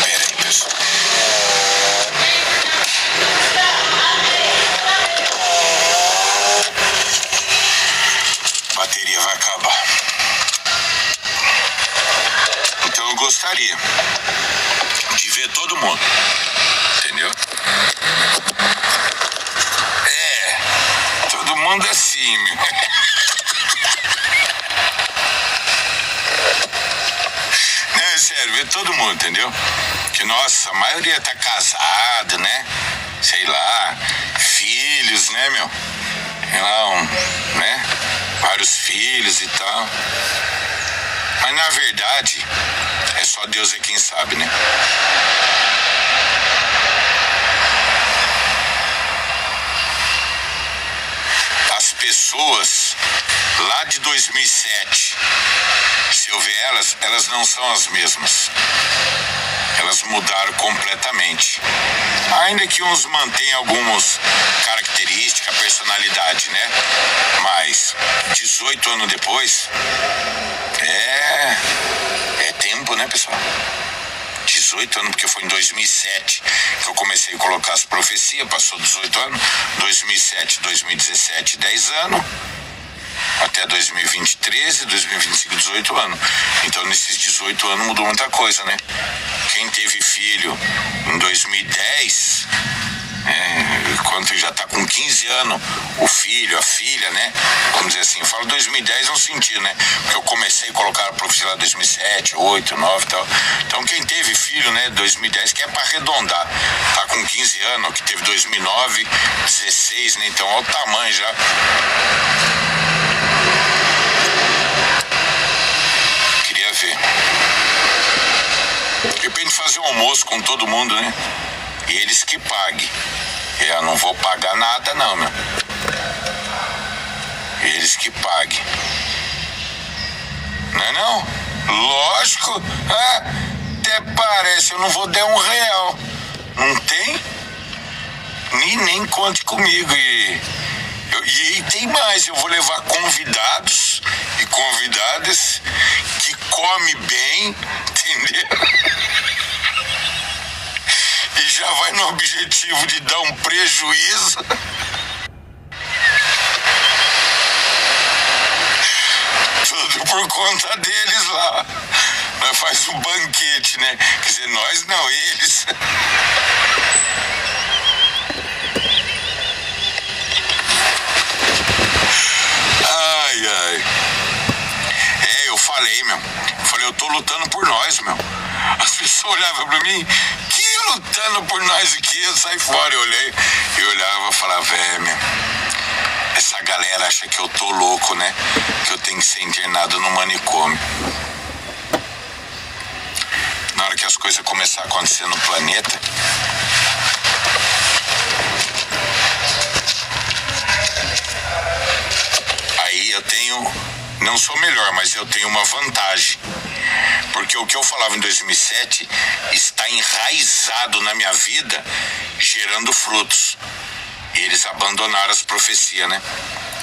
Pera aí, pessoal. A bateria vai acabar. Então eu gostaria de ver todo mundo, entendeu? Todo mundo assim, meu. Não, é sério, ver todo mundo, entendeu? Que, nossa, a maioria tá casada, né? Sei lá, filhos, né, meu? Sei lá, né? Vários filhos e tal. Mas na verdade, é só Deus é quem sabe, né? As pessoas lá de 2007, se eu ver elas não são as mesmas. Elas mudaram completamente. Ainda que uns mantenham algumas características, personalidade, né? Mas 18 anos depois, é tempo, né, pessoal? 18 anos, porque foi em 2007 que eu comecei a colocar as profecias, passou 18 anos, 2007, 2017, 10 anos, até 2020, 13, 2025, 18 anos. Então, nesses 18 anos mudou muita coisa, né? Quem teve filho em 2010, quando já tá com 15 anos, o filho, a filha, né? Vamos dizer assim, eu falo 2010 no sentido, né? Porque eu comecei a colocar a profecia lá 2007, 8, 9 e tal. Então quem teve filho, né, 2010, que é pra arredondar, tá com 15 anos, que teve 2009, 16, né? Então olha o tamanho já. Queria ver. De repente fazer um almoço com todo mundo, né? E eles que paguem. Eu não vou pagar nada não, meu. Eles que paguem. Não é não? Lógico. Até parece, eu não vou dar R$1. Não tem? Nem conte comigo. E tem mais, eu vou levar convidados e convidadas que come bem, entendeu? E já vai no objetivo de dar um prejuízo. Tudo por conta deles lá. Nós faz um banquete, né? Quer dizer, nós não, eles. Ai. Eu falei, meu. Eu tô lutando por nós, meu. As pessoas olhavam pra mim, que lutando por nós aqui? Eu saí fora, eu olhei, e olhava e falava, meu, essa galera acha que eu tô louco, né? Que eu tenho que ser internado no manicômio. Na hora que as coisas começarem a acontecer no planeta, aí eu tenho, não sou melhor, mas eu tenho uma vantagem. Porque o que eu falava em 2007 está enraizado na minha vida, gerando frutos. E eles abandonaram as profecias, né?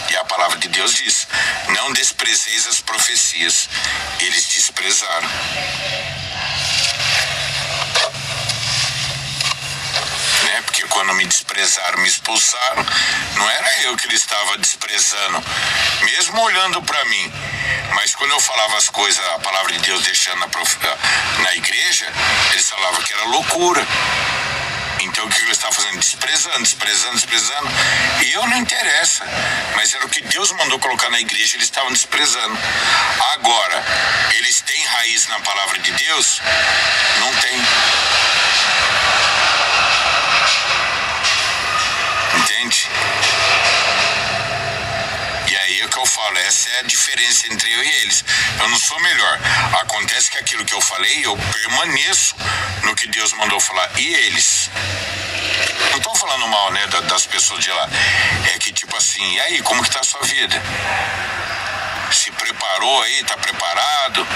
E a palavra de Deus diz, não desprezeis as profecias. Eles desprezaram. Né? Porque quando me desprezaram, me expulsaram, não era eu que ele estava desprezando, mesmo olhando para mim. Mas quando eu falava as coisas, a palavra de Deus deixando na igreja, eles falavam que era loucura. Então o que ele estava fazendo? Desprezando. E eu não interessa. Mas era o que Deus mandou colocar na igreja, eles estavam desprezando. Agora, eles têm raiz na palavra de Deus? Não tem. Entende? E aí é o que eu falo, essa é a diferença entre eu e eles. Eu não sou melhor. Acontece que aquilo que eu falei, eu permaneço no que Deus mandou falar. E eles? Não estou falando mal, né, das pessoas de lá. É que tipo assim, e aí, como que tá a sua vida? Se preparou aí, tá preparado?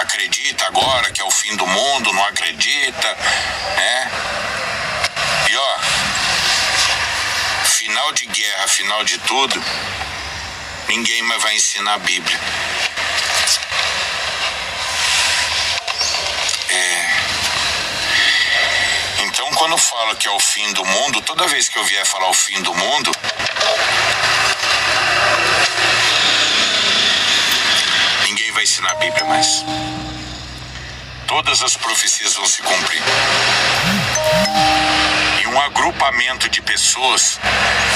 Acredita agora que é o fim do mundo? Não acredita? Né? E ó, final de guerra, final de tudo, ninguém mais vai ensinar a Bíblia. Então, quando falo que é o fim do mundo, toda vez que eu vier falar o fim do mundo, ninguém vai ensinar a Bíblia mais. Todas as profecias vão se cumprir. E um agrupamento de pessoas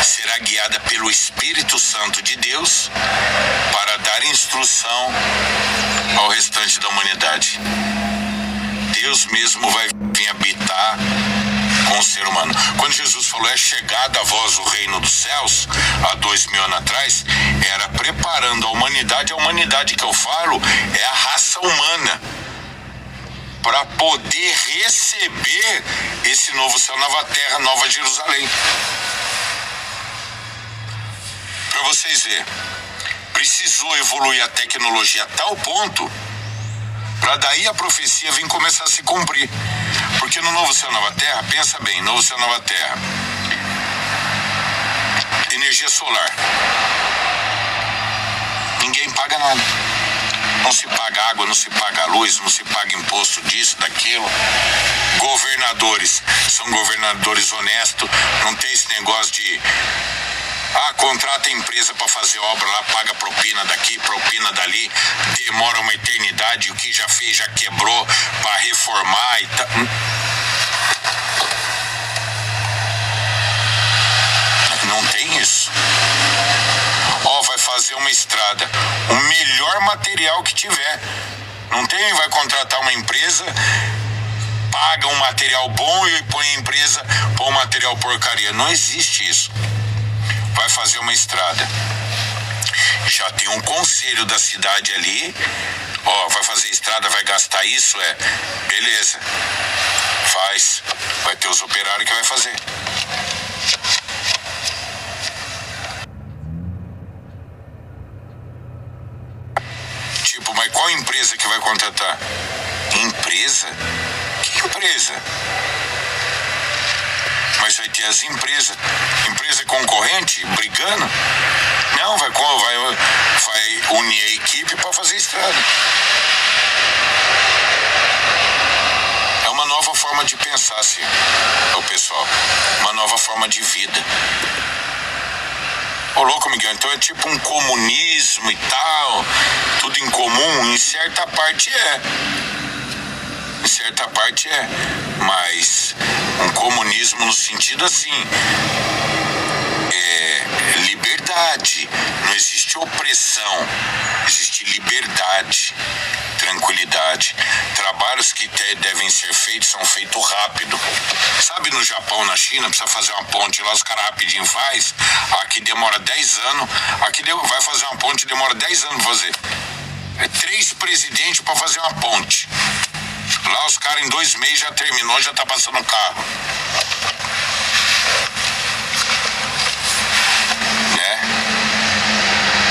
será guiada pelo Espírito Santo de Deus para dar instrução ao restante da humanidade. Deus mesmo vai vir habitar com o ser humano. Quando Jesus falou, é chegada a vós o reino dos céus, há 2000 anos atrás, era preparando a humanidade que eu falo é a raça humana, para poder receber esse novo céu, nova terra, nova Jerusalém. Para vocês verem, precisou evoluir a tecnologia a tal ponto para daí a profecia vir começar a se cumprir. Porque no novo céu, nova terra, pensa bem, novo céu, nova terra, energia solar, ninguém paga nada. Não se paga água, não se paga luz, não se paga imposto disso, daquilo. Governadores são governadores honestos, não tem esse negócio de contrata a empresa para fazer obra lá, paga propina daqui, propina dali, demora uma eternidade, o que já fez já quebrou para reformar e tal. Não tem isso. Vai fazer uma estrada, o melhor material que tiver. Não tem, vai contratar uma empresa, paga um material bom e põe a empresa, põe um material porcaria. Não existe isso. Vai fazer uma estrada, já tem um conselho da cidade ali, vai fazer estrada, vai gastar isso, beleza, faz, vai ter os operários que vai fazer. Tipo, mas qual empresa que vai contratar? Empresa? Que empresa? Mas vai ter as empresa concorrente brigando? Não, vai unir a equipe para fazer estrada. É uma nova forma de pensar, assim, o pessoal. Uma nova forma de vida. Ô louco, Miguel, então é tipo um comunismo e tal, tudo em comum, em certa parte mas um comunismo no sentido assim, liberdade, não existe opressão, existe liberdade, tranquilidade. Trabalhos que devem ser feitos são feitos rápido. Sabe, no Japão, na China, precisa fazer uma ponte lá, os caras rapidinho faz. Aqui demora 10 anos, aqui vai fazer uma ponte, demora 10 anos pra fazer. 3 presidentes para fazer uma ponte. Lá os caras em 2 meses já terminou, já tá passando o carro.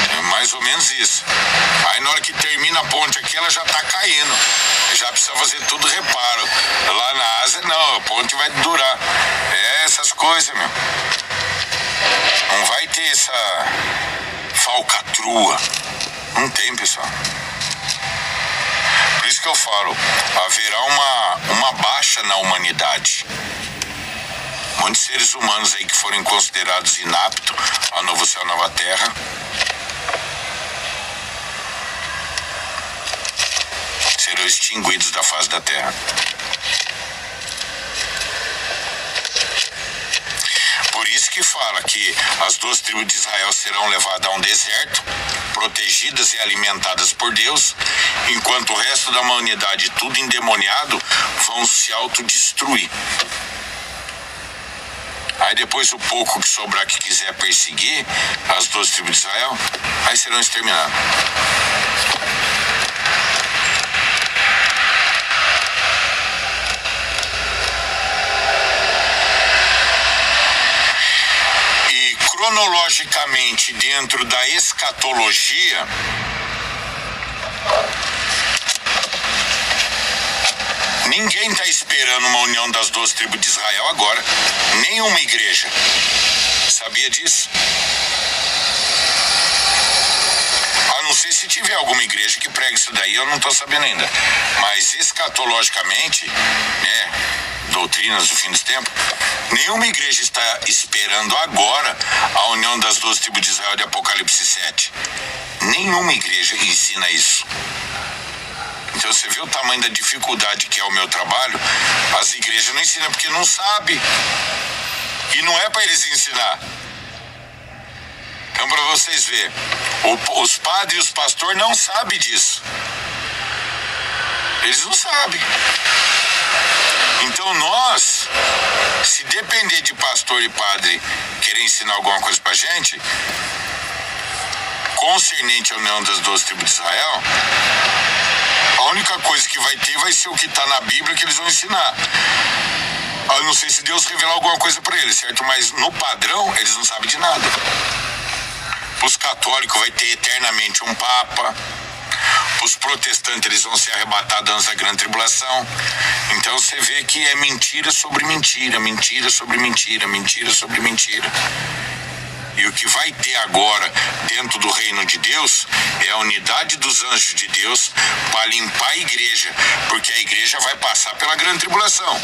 É mais ou menos isso. Aí na hora que termina a ponte aqui, ela já tá caindo. Já precisa fazer tudo reparo. Lá na Ásia, não, a ponte vai durar. Essas coisas, meu. Não vai ter essa falcatrua. Não tem, pessoal. Por isso que eu falo, haverá uma baixa na humanidade. Muitos seres humanos aí que foram considerados inaptos ao novo céu, nova terra, serão extinguidos da face da terra. Por isso que fala que as 12 tribos de Israel serão levadas a um deserto, protegidas e alimentadas por Deus, enquanto o resto da humanidade, tudo endemoniado, vão se autodestruir. Aí depois o pouco que sobrar que quiser perseguir as 12 tribos de Israel, aí serão exterminados. E cronologicamente, dentro da escatologia, ninguém está esperando uma união das 12 tribos de Israel agora. Nenhuma igreja. Sabia disso? A não ser se tiver alguma igreja que pregue isso daí, eu não estou sabendo ainda. Mas escatologicamente, doutrinas do fim dos tempos, nenhuma igreja está esperando agora a união das 12 tribos de Israel de Apocalipse 7. Nenhuma igreja ensina isso. Então você vê o tamanho da dificuldade que é o meu trabalho. As igrejas não ensinam porque não sabem. E não é para eles ensinar. Então, para vocês verem, os padres e os pastores não sabem disso. Eles não sabem. Então nós, se depender de pastor e padre querer ensinar alguma coisa pra gente, concernente à união das 12 tribos de Israel, a única coisa que vai ter vai ser o que está na Bíblia que eles vão ensinar. Eu não sei se Deus revelar alguma coisa para eles, certo? Mas no padrão, eles não sabem de nada. Para os católicos vai ter eternamente um Papa. Para os protestantes, eles vão ser arrebatados antes da grande tribulação. Então você vê que é mentira sobre mentira, mentira sobre mentira, mentira sobre mentira. E o que vai ter agora dentro do reino de Deus é a unidade dos anjos de Deus para limpar a igreja, porque a igreja vai passar pela grande tribulação.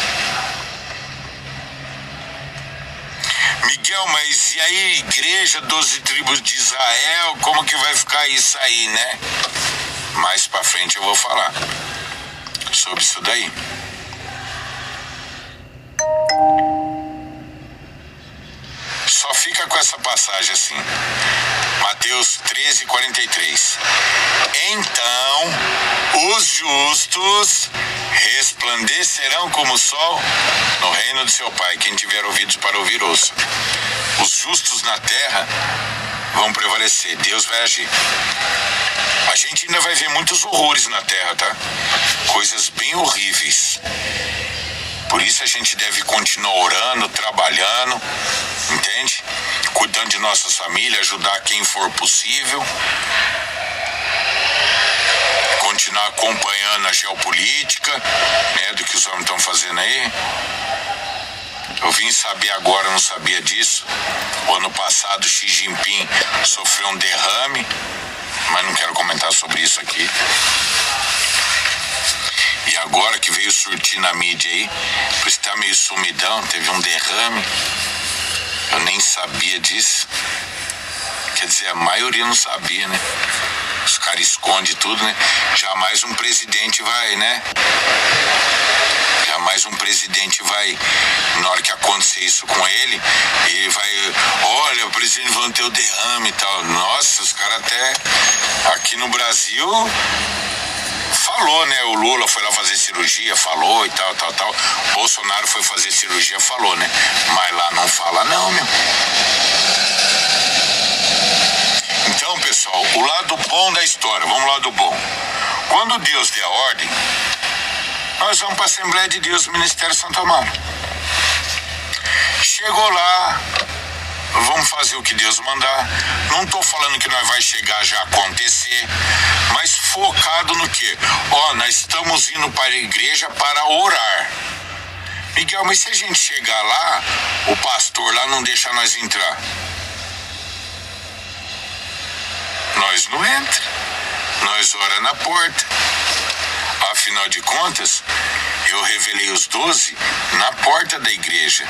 Miguel, mas e aí, igreja, 12 tribos de Israel, como que vai ficar isso aí, né? Mais pra frente eu vou falar sobre isso daí. Só fica com essa passagem assim. Mateus 13:43. Então os justos resplandecerão como o sol no reino de seu Pai. Quem tiver ouvidos para ouvir, ouça. Os justos na terra vão prevalecer. Deus vai agir. A gente ainda vai ver muitos horrores na terra, tá? Coisas bem horríveis. Por isso a gente deve continuar orando, trabalhando, entende? Cuidando de nossas famílias, ajudar quem for possível. Continuar acompanhando a geopolítica, né, do que os homens estão fazendo aí. Eu vim saber agora, não sabia disso. O ano passado Xi Jinping sofreu um derrame, mas não quero comentar sobre isso aqui. E agora que veio surtir na mídia aí, por estar meio sumidão, teve um derrame. Eu nem sabia disso. Quer dizer, a maioria não sabia, né? Os caras escondem tudo, né? Jamais um presidente vai, né? Jamais um presidente vai, na hora que acontecer isso com ele, ele vai, olha, o presidente vai ter o derrame e tal. Nossa, os caras até aqui no Brasil falou, né? O Lula foi lá fazer cirurgia, falou e tal. Bolsonaro foi fazer cirurgia, falou, né? Mas lá não fala não, meu. Então, pessoal, o lado bom da história, vamos lá do bom. Quando Deus der a ordem, nós vamos para a Assembleia de Deus, Ministério Santo Amaro. Chegou lá, vamos fazer o que Deus mandar. Não estou falando que nós vai chegar já a acontecer, mas focado no quê? Nós estamos indo para a igreja para orar. Miguel, mas se a gente chegar lá, o pastor lá não deixa nós entrar. Nós não entra, nós ora na porta. Afinal de contas, eu revelei os 12 na porta da igreja.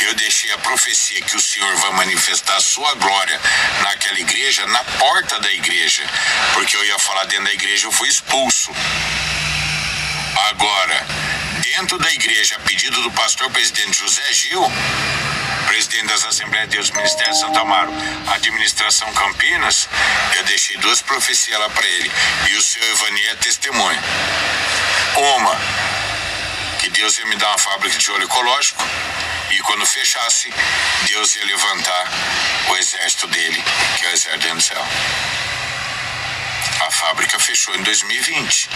Eu deixei a profecia que o Senhor vai manifestar a sua glória naquela igreja, na porta da igreja. Porque eu ia falar dentro da igreja, eu fui expulso. Agora, dentro da igreja, a pedido do pastor presidente José Gil, presidente das Assembleias de Deus, Ministério Santo Amaro, Administração Campinas, eu deixei 2 profecias lá para ele. E o seu Evani é testemunha. Uma, que Deus ia me dar uma fábrica de óleo ecológico, e quando fechasse, Deus ia levantar o exército dele, que é o exército do céu. A fábrica fechou em 2020,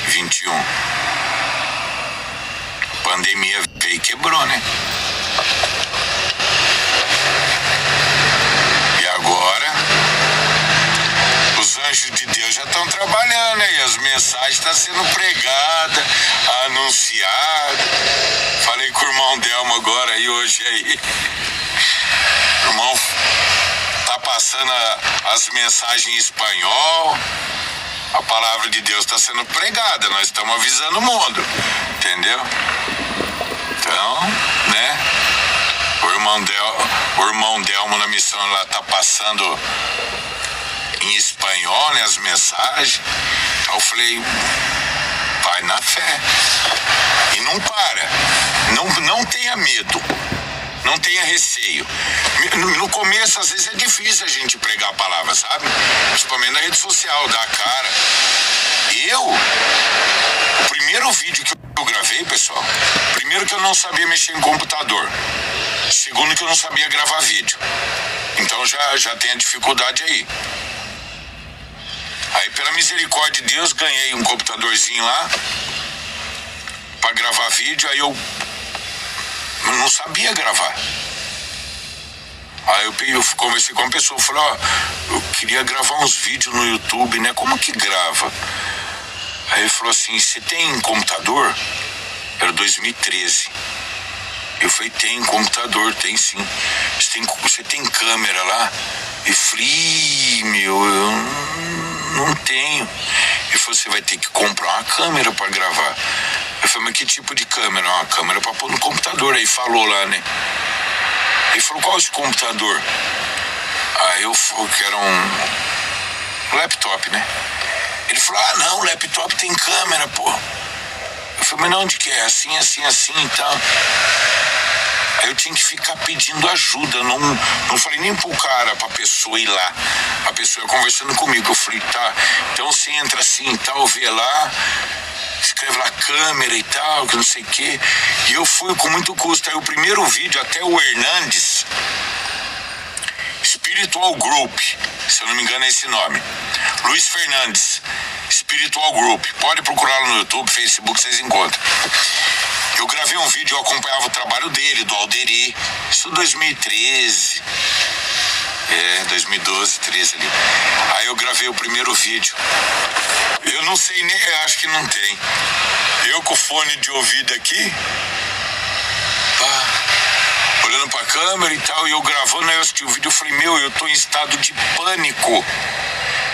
21. Pandemia veio e quebrou, né? E agora, os anjos de Deus já estão trabalhando, né? E as mensagens estão sendo pregadas, anunciadas. Falei com o irmão Delmo agora aí, hoje aí. O irmão tá passando as mensagens em espanhol. A palavra de Deus está sendo pregada, nós estamos avisando o mundo, entendeu? Então, né? O irmão Delmo na missão lá tá passando em espanhol, né, as mensagens. Aí eu falei, vai na fé. E não para. Não tenha medo. Não tenha receio. No começo, às vezes, é difícil a gente pregar a palavra, sabe? Principalmente na rede social, dar a cara. O primeiro vídeo que eu gravei, pessoal, primeiro que eu não sabia mexer em computador. Segundo que eu não sabia gravar vídeo. Então já tem a dificuldade aí. Aí, pela misericórdia de Deus, ganhei um computadorzinho lá pra gravar vídeo. Aí eu não sabia gravar. Aí eu conversei com uma pessoa, falei, eu queria gravar uns vídeos no YouTube, né? Como que grava? Aí ele falou assim, você tem computador? Era 2013. Eu falei, tem computador, tem sim. Você tem câmera lá? Eu falei, eu não tenho. Ele falou, você vai ter que comprar uma câmera para gravar. Eu falei, mas que tipo de câmera? Uma câmera para pôr no computador. Aí falou lá, né? Ele falou, qual é esse computador? Aí eu falei que era um laptop, né? Ele falou, não, laptop tem câmera, pô. Eu falei, mas não, onde que é? Assim e tal. Aí eu tinha que ficar pedindo ajuda, não falei nem pro cara, pra pessoa ir lá. A pessoa conversando comigo, eu falei, tá, então você entra assim e tal, vê lá, escreve lá câmera e tal, que não sei o quê. E eu fui com muito custo. Aí o primeiro vídeo, até o Hernandes, Spiritual Group, se eu não me engano é esse nome, Luiz Fernandes, Spiritual Group, pode procurar lá no YouTube, Facebook, vocês encontram. Eu gravei um vídeo, eu acompanhava o trabalho dele, do Alderi, isso 2013, 2012, 13 ali. Aí eu gravei o primeiro vídeo. Eu não sei nem, acho que não tem. Eu com o fone de ouvido aqui, olhando pra câmera e tal, e eu gravando, aí eu assisti o vídeo, eu falei, eu tô em estado de pânico.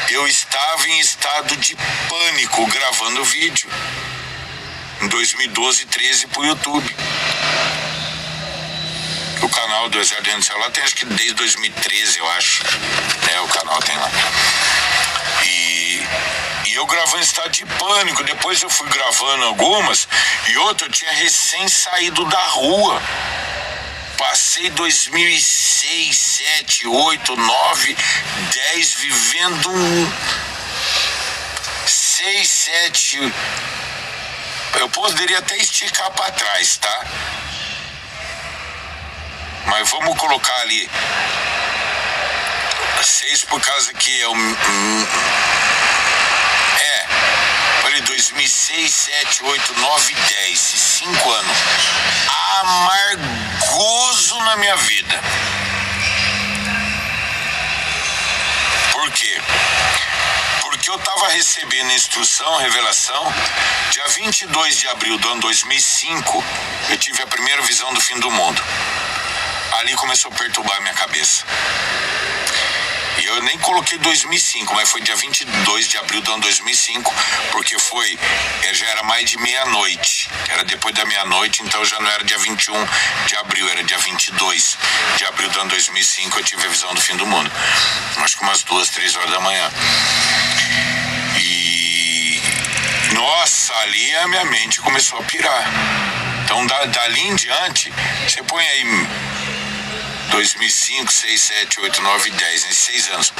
Eu estava em estado de pânico gravando o vídeo. Em 2012, 13 pro YouTube. O canal do Exército do Céu lá tem, acho que desde 2013, eu acho. O canal tem lá. E eu gravando em estado de pânico. Depois eu fui gravando algumas. E outra, eu tinha recém saído da rua. Passei 2006, 7, 8, 9, 10 vivendo 6, 7. Eu poderia até esticar para trás, tá? Mas vamos colocar ali 6 por causa que é o... Falei 2006, 7, 8, 9, 10, 5 anos. Amargoso na minha vida. Por quê? Porque eu estava recebendo instrução, revelação. Dia 22 de abril do ano 2005, eu tive a primeira visão do fim do mundo. Ali começou a perturbar a minha cabeça. E eu nem coloquei 2005, mas foi dia 22 de abril do ano 2005, porque já era mais de meia-noite. Era depois da meia-noite, então já não era dia 21 de abril, era dia 22 de abril do ano 2005, eu tive a visão do fim do mundo. Acho que umas 2, 3 horas da manhã. E... nossa, ali a minha mente começou a pirar. Então, dali em diante, você põe aí 2005, 6, 7, 8, 9, 10, nesses 6 anos.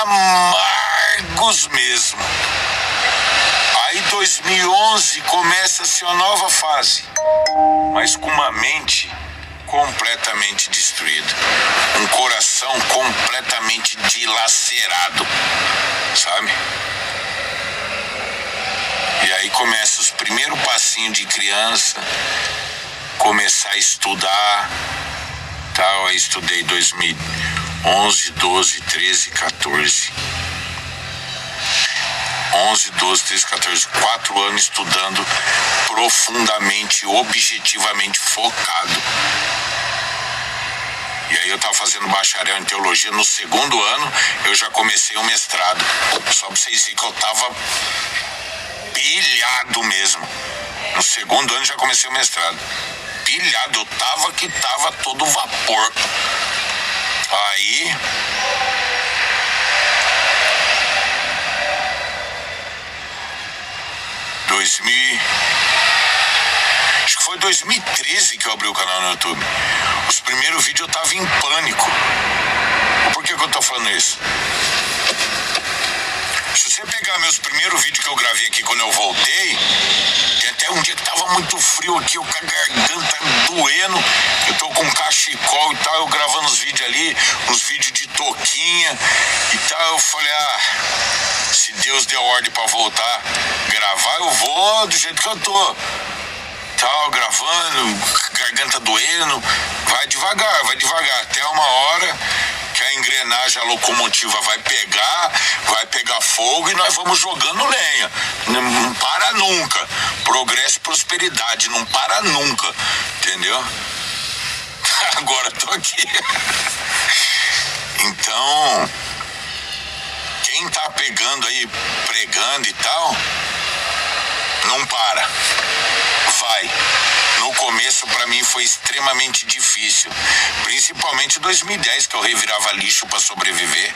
Amargos mesmo. Aí 2011 começa-se uma nova fase, mas com uma mente completamente destruída, um coração completamente dilacerado, sabe? E aí começa os primeiros passinhos de criança, começar a estudar, tal. Aí estudei 2011, 12, 13, 14. 11, 12, 13, 14, 4 anos estudando profundamente, objetivamente focado. E aí eu estava fazendo bacharel em teologia. No segundo ano eu já comecei o mestrado. Só para vocês verem que eu estava pilhado mesmo. No segundo ano já comecei o mestrado. Pilhado, eu tava todo vapor. Aí acho que foi 2013 que eu abri o canal no YouTube. Os primeiros vídeos eu tava em pânico. Por que eu tô falando isso? Se você pegar meus primeiros vídeos que eu gravei aqui quando eu voltei, tem até um dia que tava muito frio aqui, eu com a garganta doendo, eu tô com cachecol e tal, eu gravando os vídeos ali, uns vídeos de toquinha e tal. Eu falei, se Deus deu ordem pra voltar gravar, eu vou do jeito que eu tô. Tal, gravando, garganta doendo, vai devagar, até uma hora que a engrenagem, a locomotiva vai pegar fogo e nós vamos jogando lenha. Não para nunca. Progresso e prosperidade, não para nunca. Entendeu? Agora tô aqui. Então, quem tá pegando aí, pregando e tal, não para. Vai. No começo pra mim foi extremamente difícil, principalmente em 2010, que eu revirava lixo pra sobreviver.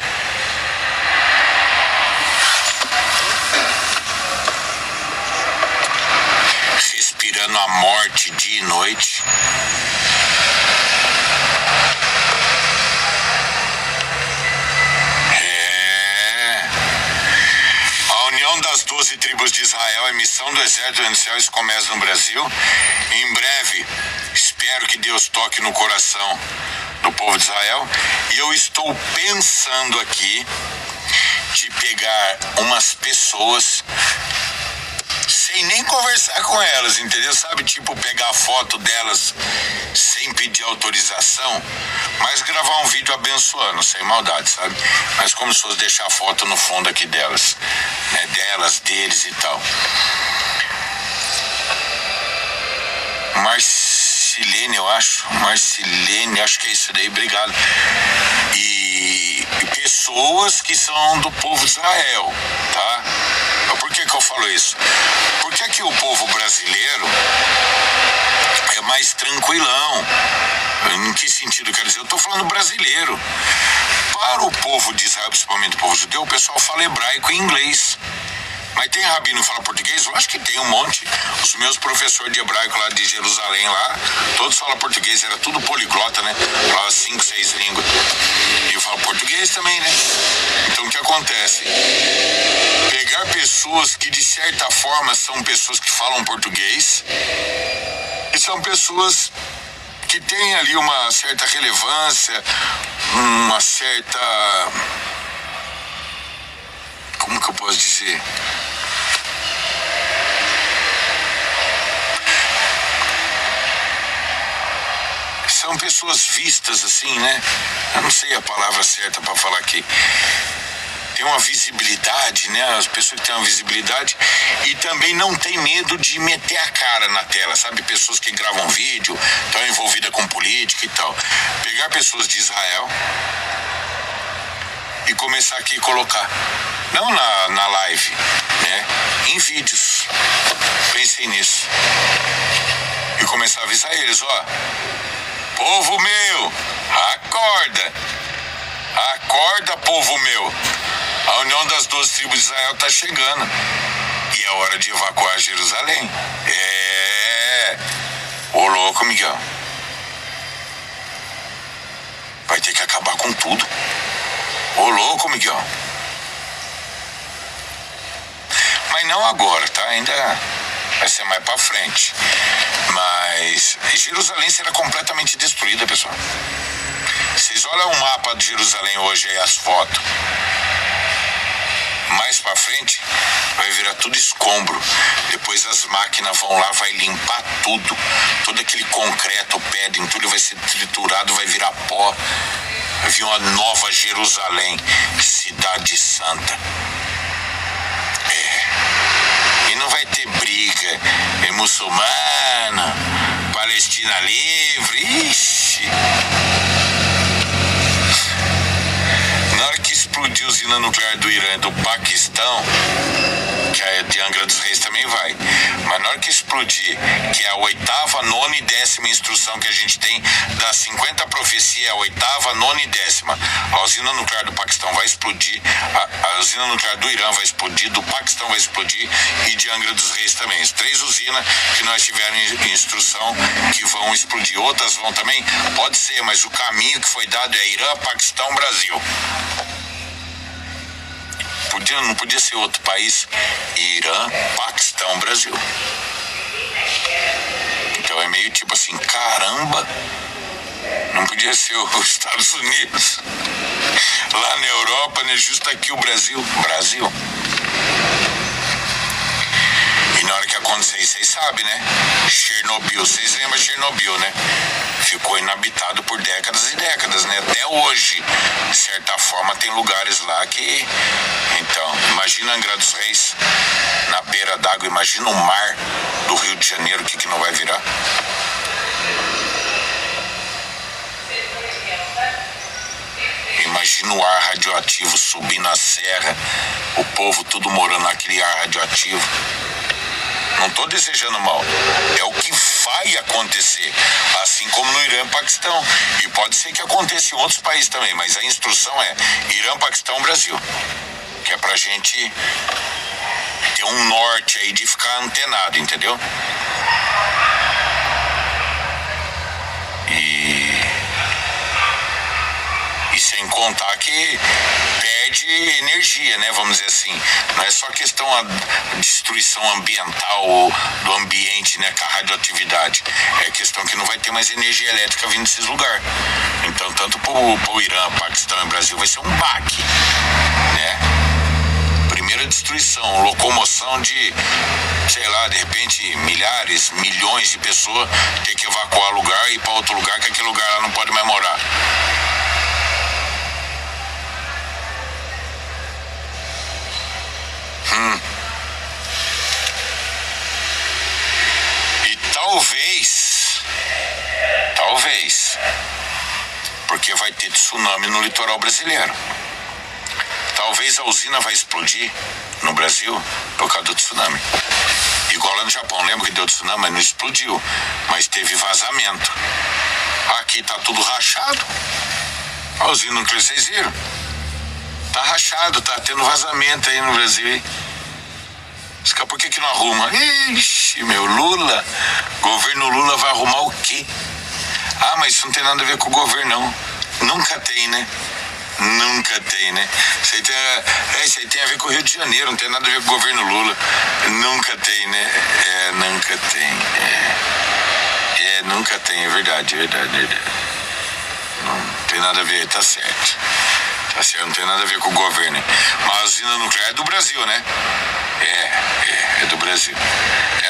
Respirando a morte dia e noite. Das 12 tribos de Israel, a missão do Exército do Céu, isso começa no Brasil. Em breve, espero que Deus toque no coração do povo de Israel. E eu estou pensando aqui de pegar umas pessoas sem nem conversar com elas, entendeu? Sabe, tipo, pegar a foto delas sem pedir autorização, mas gravar um vídeo abençoando, sem maldade, sabe? Mas como se fosse deixar a foto no fundo aqui delas, né? Delas, deles e tal. Marcilene, eu acho. Marcilene, acho que é isso daí, obrigado. E pessoas que são do povo de Israel, tá? Por que eu falo isso? Porque aqui o povo brasileiro é mais tranquilão. Em que sentido eu quero dizer? Eu tô falando brasileiro. Para o povo de Israel, principalmente o povo judeu, o pessoal fala hebraico e inglês. Mas tem rabino que fala português? Eu acho que tem um monte. Os meus professores de hebraico lá de Jerusalém lá, todos falam português, era tudo poliglota, né? Falava 5, 6 línguas. E eu falo português também, né? Então o que acontece? Pegar pessoas que de certa forma são pessoas que falam português e são pessoas que têm ali uma certa relevância, uma certa... como que eu posso dizer? São pessoas vistas assim, né? Eu não sei a palavra certa para falar aqui. Tem uma visibilidade, né? As pessoas que têm uma visibilidade e também não tem medo de meter a cara na tela, sabe? Pessoas que gravam vídeo, estão envolvidas com política e tal. Pegar pessoas de Israel e começar aqui a colocar. Não na live, né? Em vídeos. Pensei nisso. E começar a avisar eles, ó. Povo meu, acorda. Acorda, povo meu. A união das 12 tribos de Israel está chegando. E é hora de evacuar Jerusalém. Ô louco, Miguel. Vai ter que acabar com tudo. Ô louco, Miguel. Mas não agora, tá? Ainda vai ser mais pra frente. Mas Jerusalém será completamente destruída, pessoal. Vocês olham o mapa de Jerusalém hoje aí, as fotos. Mais pra frente vai virar tudo escombro. Depois as máquinas vão lá, vai limpar tudo. Todo aquele concreto, pedra, tudo vai ser triturado, vai virar pó. Vai vir uma nova Jerusalém, cidade santa. E não vai ter briga. É muçulmano, Palestina livre. Ixi. Na hora que explodiu a usina nuclear do Irã e do Paquistão, que a de Angra dos Reis também vai, mas na hora que explodir, que é a 8ª, 9ª e 10ª instrução que a gente tem, das 50 profecias, a 8ª, 9ª e 10ª, a usina nuclear do Paquistão vai explodir, a usina nuclear do Irã vai explodir, do Paquistão vai explodir e de Angra dos Reis também. As 3 usinas que nós tivermos em instrução que vão explodir. Outras vão também? Pode ser, mas o caminho que foi dado é Irã, Paquistão, Brasil. Não podia ser outro país. Irã, Paquistão, Brasil. Então é meio tipo assim, caramba, não podia ser os Estados Unidos. Lá na Europa, né? Justo aqui o Brasil. Brasil. E na hora que acontecer isso, vocês sabem, né? Chernobyl, vocês lembram de Chernobyl, né? Ficou inabitado por décadas e décadas, né? Até hoje, de certa forma, tem lugares lá que... Então, imagina Angra dos Reis, na beira d'água, imagina o mar do Rio de Janeiro, o que não vai virar? Imagina o ar radioativo subindo a serra, o povo tudo morando naquele ar radioativo. Não estou desejando mal, é o que vai acontecer, assim como no Irã e Paquistão, e pode ser que aconteça em outros países também, mas a instrução é Irã, Paquistão, Brasil, que é pra gente ter um norte aí de ficar antenado, entendeu? E sem contar que perde energia, né? Vamos dizer assim. Não é só questão a destruição ambiental do ambiente, né? Com a radioatividade. É questão que não vai ter mais energia elétrica vindo desses lugares. Então, tanto pro Irã, Paquistão e Brasil vai ser um baque, né? Primeira destruição, locomoção de, sei lá, de repente milhares, milhões de pessoas ter que evacuar lugar e ir para outro lugar, que aquele lugar lá não pode mais morar. E talvez, porque vai ter tsunami no litoral brasileiro. Talvez a usina vai explodir no Brasil por causa do tsunami. Igual lá no Japão, lembra que deu tsunami, mas não explodiu, mas teve vazamento. Aqui tá tudo rachado. A usina nuclear, vocês viram? Tá rachado, tá tendo vazamento aí no Brasil. Por que não arruma? Ixi, meu, Lula, governo Lula vai arrumar o quê? Ah, mas isso não tem nada a ver com o governo, não. Nunca tem, né? Nunca tem, né? Isso aí tem a ver com o Rio de Janeiro, não tem nada a ver com o governo Lula. Nunca tem, né? Nunca tem. Nunca tem, é verdade. Não tem nada a ver, tá certo. Tá certo, não tem nada a ver com o governo. Mas a usina nuclear é do Brasil, né? É do Brasil.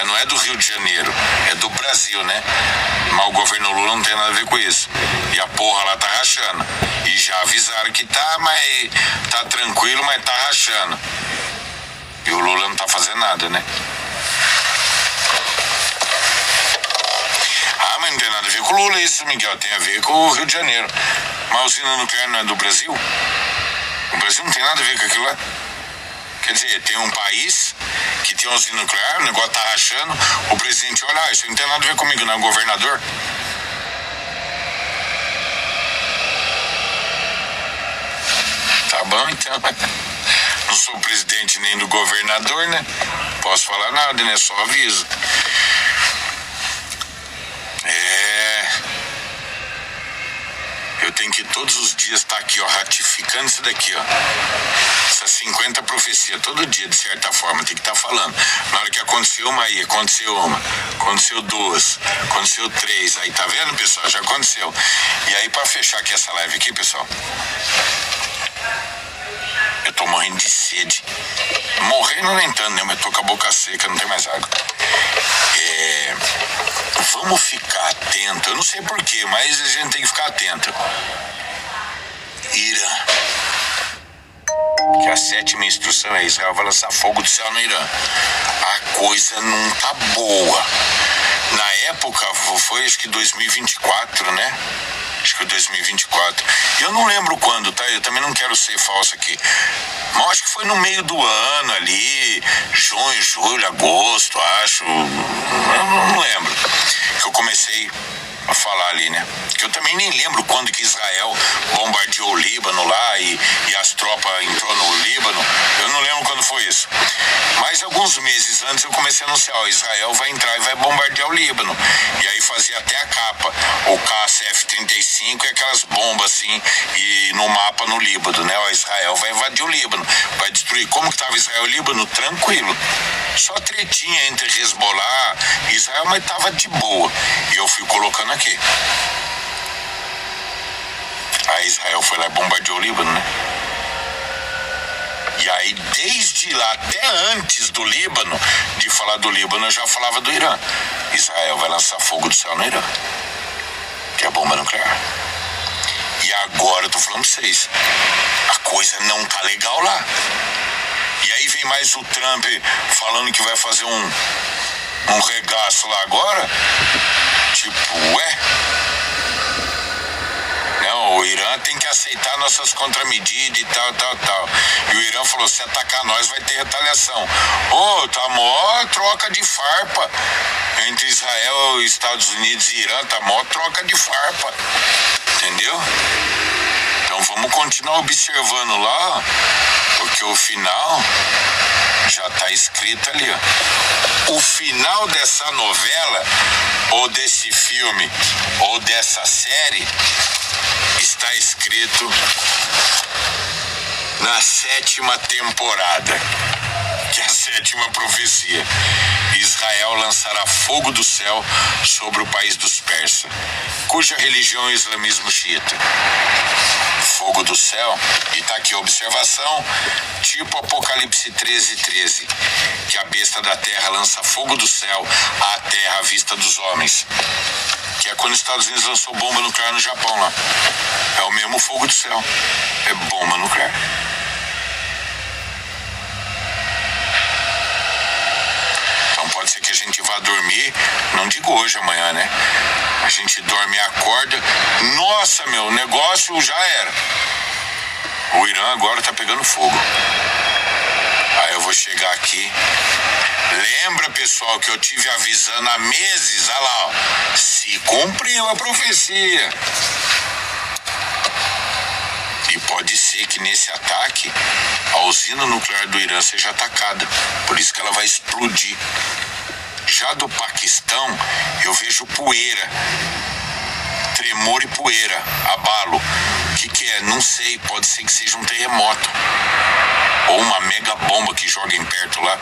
Não é do Rio de Janeiro, é do Brasil, né? Mas o governo Lula não tem nada a ver com isso. E a porra lá tá rachando. E já avisaram que mas tá tranquilo, mas tá rachando. E o Lula não tá fazendo nada, né? Mas não tem nada a ver com o Lula isso, Miguel. Tem a ver com o Rio de Janeiro. Mas a usina nuclear não é do Brasil? O Brasil não tem nada a ver com aquilo lá. Quer dizer, tem um país que tem usina nuclear, o negócio tá rachando, o presidente olha, isso não tem nada a ver comigo, não, governador. Tá bom, então. Não sou presidente nem do governador, né? Posso falar nada, né? Só aviso. Eu tenho que todos os dias estar aqui, ó, ratificando isso daqui, ó. Essas 50 profecias, todo dia, de certa forma, tem que estar falando. Na hora que aconteceu uma aí, aconteceu uma, aconteceu duas, aconteceu três. Aí, tá vendo, pessoal? Já aconteceu. E aí, pra fechar aqui essa live aqui, pessoal, eu tô morrendo de sede. Morrendo nem tanto, né? Mas tô com a boca seca, não tem mais água. Vamos ficar atento. Eu não sei porquê, mas a gente tem que ficar atento. Irã. Que a 7ª instrução é: Israel vai lançar fogo do céu no Irã. A coisa não tá boa. Na época, foi acho que 2024, né? Acho que foi 2024. Eu não lembro quando, tá? Eu também não quero ser falso aqui. Mas acho que foi no meio do ano ali, junho, julho, agosto, acho. Eu não lembro. Que eu comecei a falar ali, né? Que eu também nem lembro quando que Israel bombardeou o Líbano lá e as tropas entrou no Líbano. Eu não lembro quando foi isso. Mas alguns meses antes eu comecei a anunciar, ó, Israel vai entrar e vai bombardear o Líbano. E aí fazia até a capa, o KCF-35 e aquelas bombas assim, e no mapa no Líbano, né? Ó, Israel vai invadir o Líbano, vai destruir. Como que estava Israel e o Líbano? Tranquilo. Só tretinha entre Hezbollah e Israel, mas tava de boa. E eu fui colocando aqui. Aí Israel foi lá e bombardeou o Líbano, né? E aí, desde lá, até antes do Líbano, de falar do Líbano, eu já falava do Irã. Israel vai lançar fogo do céu no Irã, que é a bomba nuclear. E agora eu tô falando pra vocês, a coisa não tá legal lá. E aí vem mais o Trump falando que vai fazer um regaço lá agora. Tipo, não, o Irã tem que aceitar nossas contramedidas e tal. E o Irã falou, se atacar nós vai ter retaliação. Tá mó troca de farpa entre Israel, Estados Unidos e Irã, tá mó troca de farpa. Entendeu? Então vamos continuar observando lá, porque o final já está escrito ali, ó. O final dessa novela, ou desse filme, ou dessa série, está escrito na 7ª temporada, que é a 7ª profecia. Israel lançará fogo do céu sobre o país dos persas, cuja religião é o islamismo xiita. Fogo do céu, e tá aqui a observação, tipo Apocalipse 13:13, que a besta da terra lança fogo do céu à terra à vista dos homens. Que é quando os Estados Unidos lançou bomba nuclear no Japão lá. É o mesmo fogo do céu. É bomba nuclear. Pode ser que a gente vá dormir, não digo hoje, amanhã, né? A gente dorme e acorda, nossa, meu, o negócio já era. O Irã agora tá pegando fogo. Aí eu vou chegar aqui. Lembra, pessoal, que eu tive avisando há meses, olha lá, ó, se cumpriu a profecia. E pode ser que nesse ataque a usina nuclear do Irã seja atacada. Por isso que ela vai explodir. Já do Paquistão, eu vejo poeira. Tremor e poeira. Abalo. O que é? Não sei. Pode ser que seja um terremoto. Ou uma mega bomba que joga em perto lá.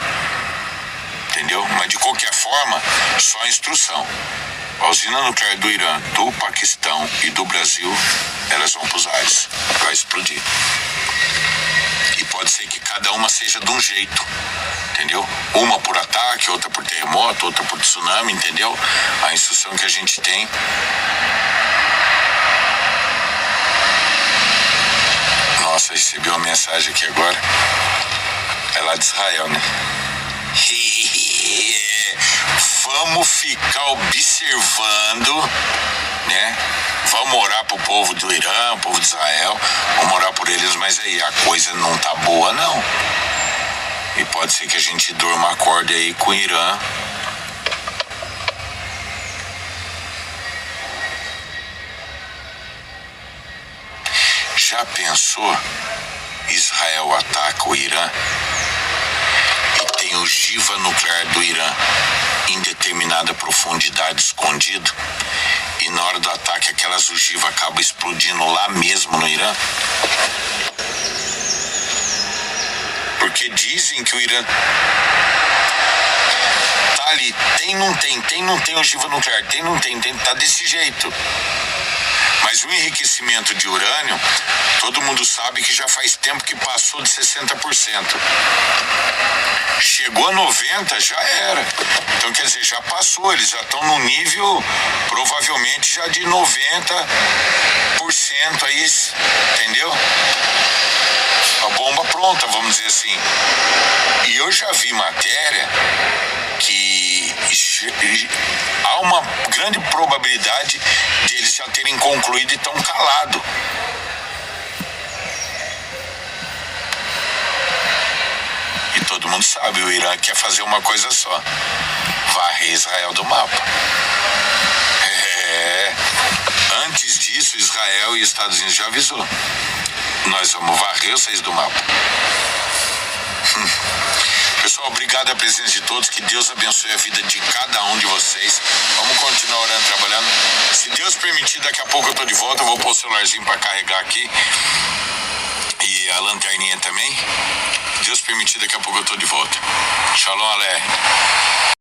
Entendeu? Mas de qualquer forma, só instrução. A usina nuclear do Irã, do Paquistão e do Brasil, elas vão para os ares. Vai explodir. E pode ser que cada uma seja de um jeito. Entendeu? Uma por ataque, outra por terremoto, outra por tsunami, entendeu? A instrução que a gente tem. Nossa, recebi uma mensagem aqui agora. É lá de Israel, né? Vamos ficar observando, né? vamos orar pro povo do Irã, povo de Israel, vamos orar por eles, mas aí a coisa não tá boa, não. E pode ser que a gente durma, acorde aí com o Irã. Já pensou? Israel ataca o Irã e tem ogiva nuclear do Irã em determinada profundidade escondido, e na hora do ataque aquelas ogivas acabam explodindo lá mesmo no Irã? Porque dizem que o Irã tá ali, não tem ogiva nuclear, não tem, tá desse jeito. Mas o enriquecimento de urânio, todo mundo sabe que já faz tempo que passou de 60%. Chegou a 90%, já era. Então, quer dizer, já passou, eles já estão no nível, provavelmente, já de 90% aí, entendeu? A bomba pronta, vamos dizer assim. E eu já vi matéria que há uma grande probabilidade de eles já terem concluído e estão calados. E todo mundo sabe, o Irã quer fazer uma coisa só: varrer Israel do mapa. Antes disso, Israel e Estados Unidos já avisou: nós vamos varrer vocês do mapa. Pessoal, obrigado a presença de todos, que Deus abençoe a vida de cada um de vocês. Vamos continuar orando, trabalhando. Se Deus permitir, daqui a pouco eu tô de volta, eu vou pôr o celularzinho para carregar aqui e a lanterninha também. Deus permitir, daqui a pouco eu tô de volta. Shalom, Alé.